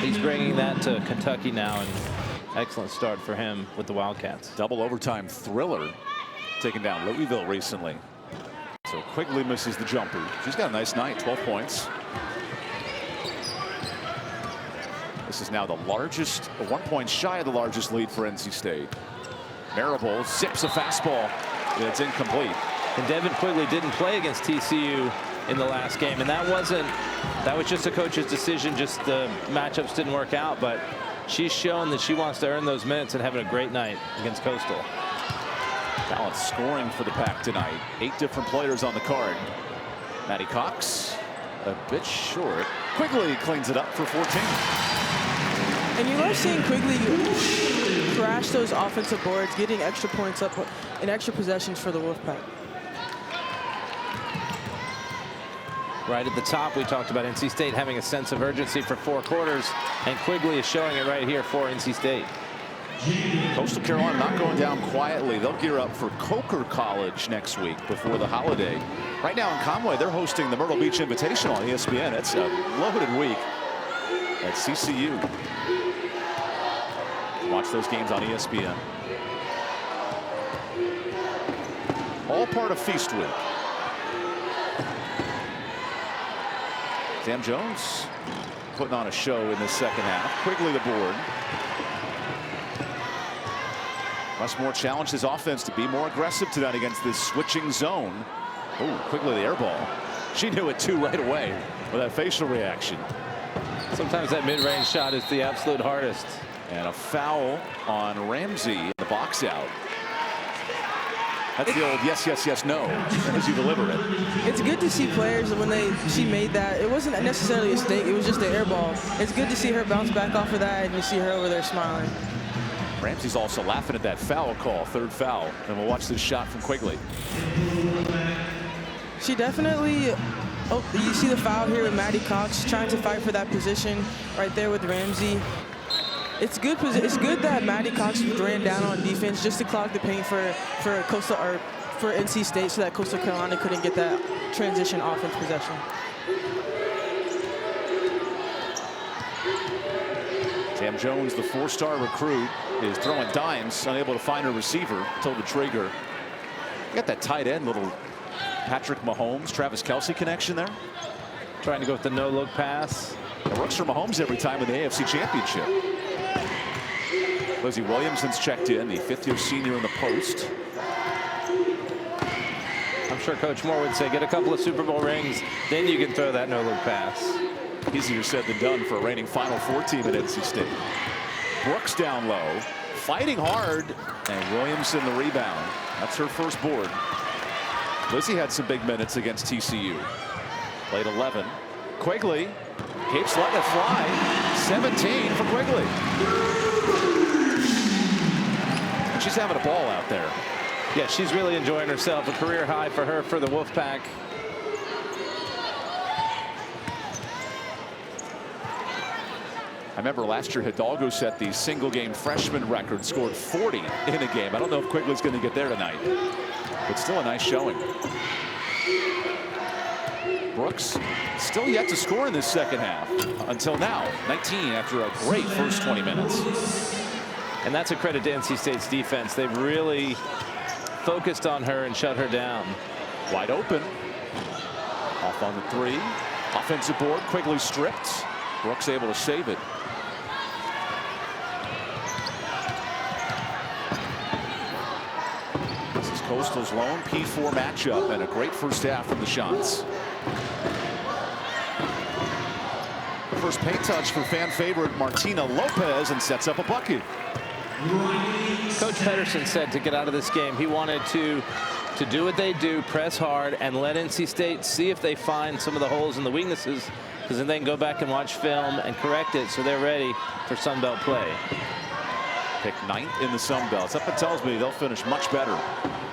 He's bringing that to Kentucky now, and excellent start for him with the Wildcats. Double overtime thriller taking down Louisville recently. So Quigley misses the jumper. She's got a nice night, 12 points. This is now the largest, 1 point shy of the largest lead for NC State. Marable zips a fastball, and it's incomplete. And Devin Quigley didn't play against TCU in the last game, and that was just a coach's decision. Just the matchups didn't work out, but she's shown that she wants to earn those minutes and having a great night against Coastal. Balanced scoring for the Pack tonight. 8 different players on the card. Maddie Cox a bit short. Quigley cleans it up for 14. And you love seeing Quigley crash those offensive boards, getting extra points up and extra possessions for the Wolfpack. Right at the top, we talked about NC State having a sense of urgency for 4 quarters, and Quigley is showing it right here for NC State. Coastal Carolina not going down quietly. They'll gear up for Coker College next week before the holiday. Right now in Conway, they're hosting the Myrtle Beach Invitational on ESPN. It's a loaded week at CCU. Watch those games on ESPN. All part of Feast Week. Sam Jones putting on a show in the second half. Quigley the board. Westmore challenged his offense to be more aggressive tonight against this switching zone. Oh, Quigley the air ball. She knew it too right away with that facial reaction. Sometimes that mid-range shot is the absolute hardest. And a foul on Ramsey in the box out. That's the old yes, yes, yes, no as you deliver it. It's good to see players when she made that. It wasn't necessarily a mistake. It was just an air ball. It's good to see her bounce back off of that, and you see her over there smiling. Ramsey's also laughing at that foul call, 3rd foul. And we'll watch this shot from Quigley. She definitely, oh, you see the foul here with Maddie Cox trying to fight for that position right there with Ramsey. It's good that Maddie Cox ran down on defense just to clog the paint for Coastal or for NC State so that Coastal Carolina couldn't get that transition offense possession. Sam Jones, the 4-star recruit, is throwing dimes, unable to find her receiver. Told the trigger. You got that tight end, little Patrick Mahomes, Travis Kelce connection there. Trying to go with the no-look pass. It works for Mahomes every time in the AFC Championship. Lizzie Williamson's checked in, the 5th-year senior in the post. I'm sure Coach Moore would say, get a couple of Super Bowl rings, then you can throw that no-look pass. Easier said than done for a reigning Final Four team at NC State. Brooks down low, fighting hard, and Williamson the rebound. That's her first board. Lizzie had some big minutes against TCU. Played 11. Quigley keeps letting it fly. 17 for Quigley. She's having a ball out there. Yeah, she's really enjoying herself. A career high for her for the Wolfpack. I remember last year Hidalgo set the single game freshman record, scored 40 in a game. I don't know if Quigley's going to get there tonight, but still a nice showing. Brooks still yet to score in this second half until now. 19 after a great first 20 minutes. And that's a credit to NC State's defense. They've really focused on her and shut her down. Wide open. Off on the three. Offensive board. Quigley stripped. Brooks able to save it. This is Coastal's lone P4 matchup and a great first half from the shots. First paint touch for fan favorite Martina Lopez and sets up a bucket. Coach Pedersen said to get out of this game, he wanted to do what they do, press hard, and let NC State see if they find some of the holes and the weaknesses, because then they can go back and watch film and correct it so they're ready for Sun Belt play. Picked 9th in the Sun Belt. Something tells me they'll finish much better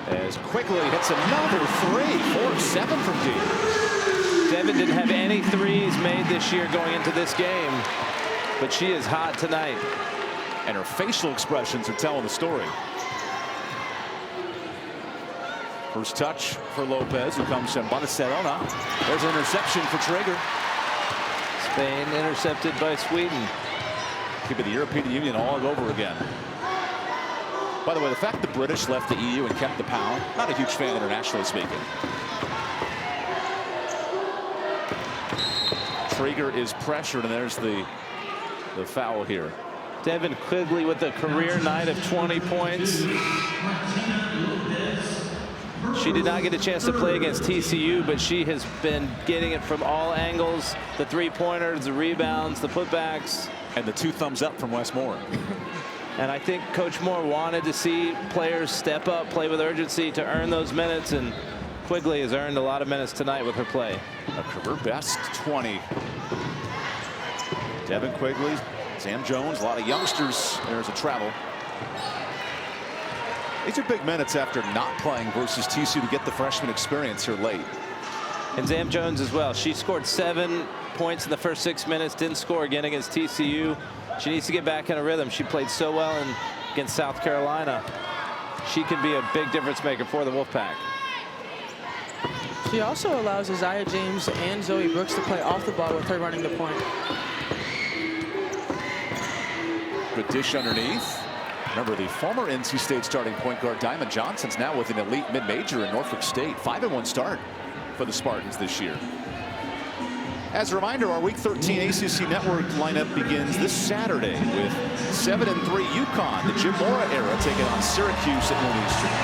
as Quigley hits another three. 4 of 7 from deep. Devin didn't have any threes made this year going into this game, but she is hot tonight. And her facial expressions are telling the story. First touch for Lopez, who comes from Barcelona. There's an interception for Traeger. Spain intercepted by Sweden. Could be the European Union all over again. By the way, the fact the British left the EU and kept the pound, not a huge fan internationally speaking. Traeger is pressured, and there's the foul here. Devin Quigley with a career night of 20 points. She did not get a chance to play against TCU, but she has been getting it from all angles. The three-pointers, the rebounds, the putbacks. And the 2 thumbs up from Wes Moore. And I think Coach Moore wanted to see players step up, play with urgency to earn those minutes, and Quigley has earned a lot of minutes tonight with her play. A career best 20. Devin Quigley, Sam Jones, a lot of youngsters. There's a travel. These are big minutes after not playing versus TCU to get the freshman experience here late. And Sam Jones as well. She scored 7 points in the first 6 minutes, didn't score again against TCU. She needs to get back in a rhythm. She played so well against South Carolina. She could be a big difference maker for the Wolfpack. She also allows Isaiah James and Zoe Brooks to play off the ball with her running the point. Good dish underneath. Remember, the former NC State starting point guard Diamond Johnson's now with an elite mid-major in Norfolk State. 5-1 start for the Spartans this year. As a reminder, our Week 13 ACC Network lineup begins this Saturday with 7-3 UConn, the Jim Mora era, taking on Syracuse at noon Eastern.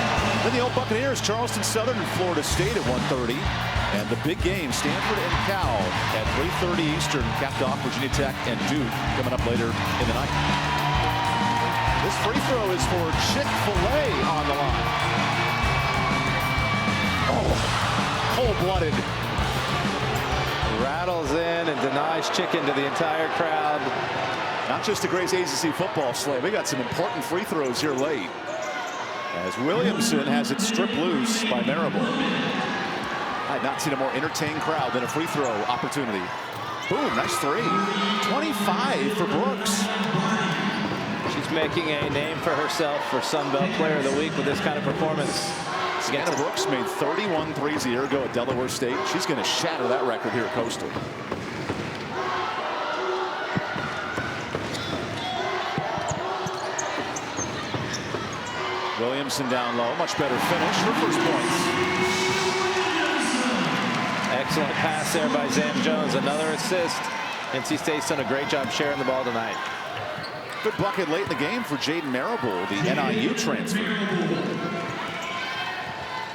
Then the old Buccaneers, Charleston Southern and Florida State at 1:30. And the big game, Stanford and Cal at 3:30 Eastern, capped off Virginia Tech and Duke coming up later in the night. This free throw is for Chick-fil-A on the line. Oh, cold-blooded. Rattles in and denies chicken to the entire crowd. Not just a great ACC football slate. We got some important free throws here late, as Williamson has it stripped loose by Marable. I had not seen a more entertained crowd than a free throw opportunity. Boom, nice three. 25 for Brooks. She's making a name for herself for Sun Belt Player of the Week with this kind of performance. Sienna Brooks made 31 threes a year ago at Delaware State. She's going to shatter that record here at Coastal. Williamson down low, much better finish. Her first points. Excellent pass there by Sam Jones. Another assist. NC State's done a great job sharing the ball tonight. Good bucket late in the game for Jaden Marable, the NIU transfer.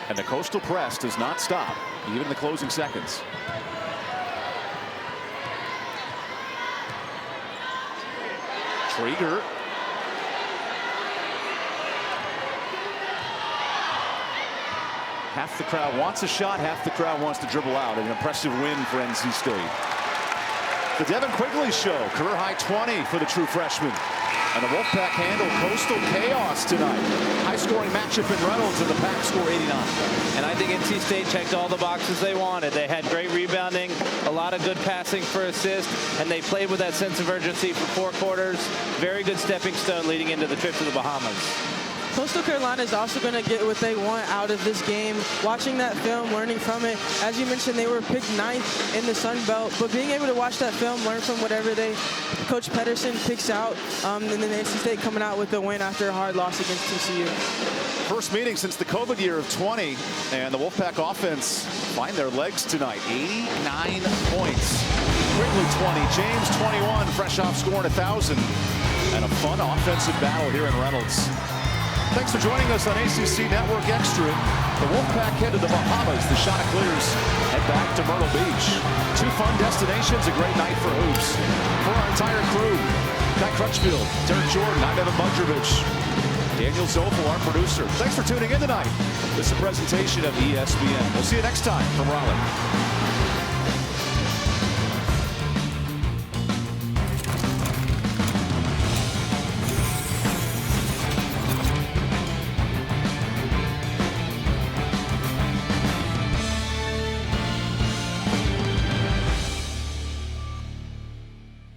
And the Coastal press does not stop, even in the closing seconds. Traeger. Half the crowd wants a shot, half the crowd wants to dribble out. An impressive win for NC State. The Devin Quigley Show, career high 20 for the true freshman. And the Wolfpack handle Coastal Chaos tonight. High-scoring matchup in Reynolds, and the Pack score 89. And I think NC State checked all the boxes they wanted. They had great rebounding, a lot of good passing for assist, and they played with that sense of urgency for 4 quarters. Very good stepping stone leading into the trip to the Bahamas. Coastal Carolina is also going to get what they want out of this game. Watching that film, learning from it. As you mentioned, they were picked 9th in the Sun Belt, but being able to watch that film, learn from whatever Coach Pedersen picks out, and then NC State coming out with the win after a hard loss against TCU. First meeting since the COVID year of 20, and the Wolfpack offense find their legs tonight. 89 points. Quigley 20, James 21, fresh off scoring 1,000. And a fun offensive battle here in Reynolds. Thanks for joining us on ACC Network Extra. The Wolfpack head to the Bahamas. The Chanticleers head back to Myrtle Beach. 2 fun destinations, a great night for hoops. For our entire crew, Guy Crutchfield, Derek Jordan, I'm Evan Mundrovich, Daniel Zofel, our producer. Thanks for tuning in tonight. This is a presentation of ESPN. We'll see you next time from Raleigh.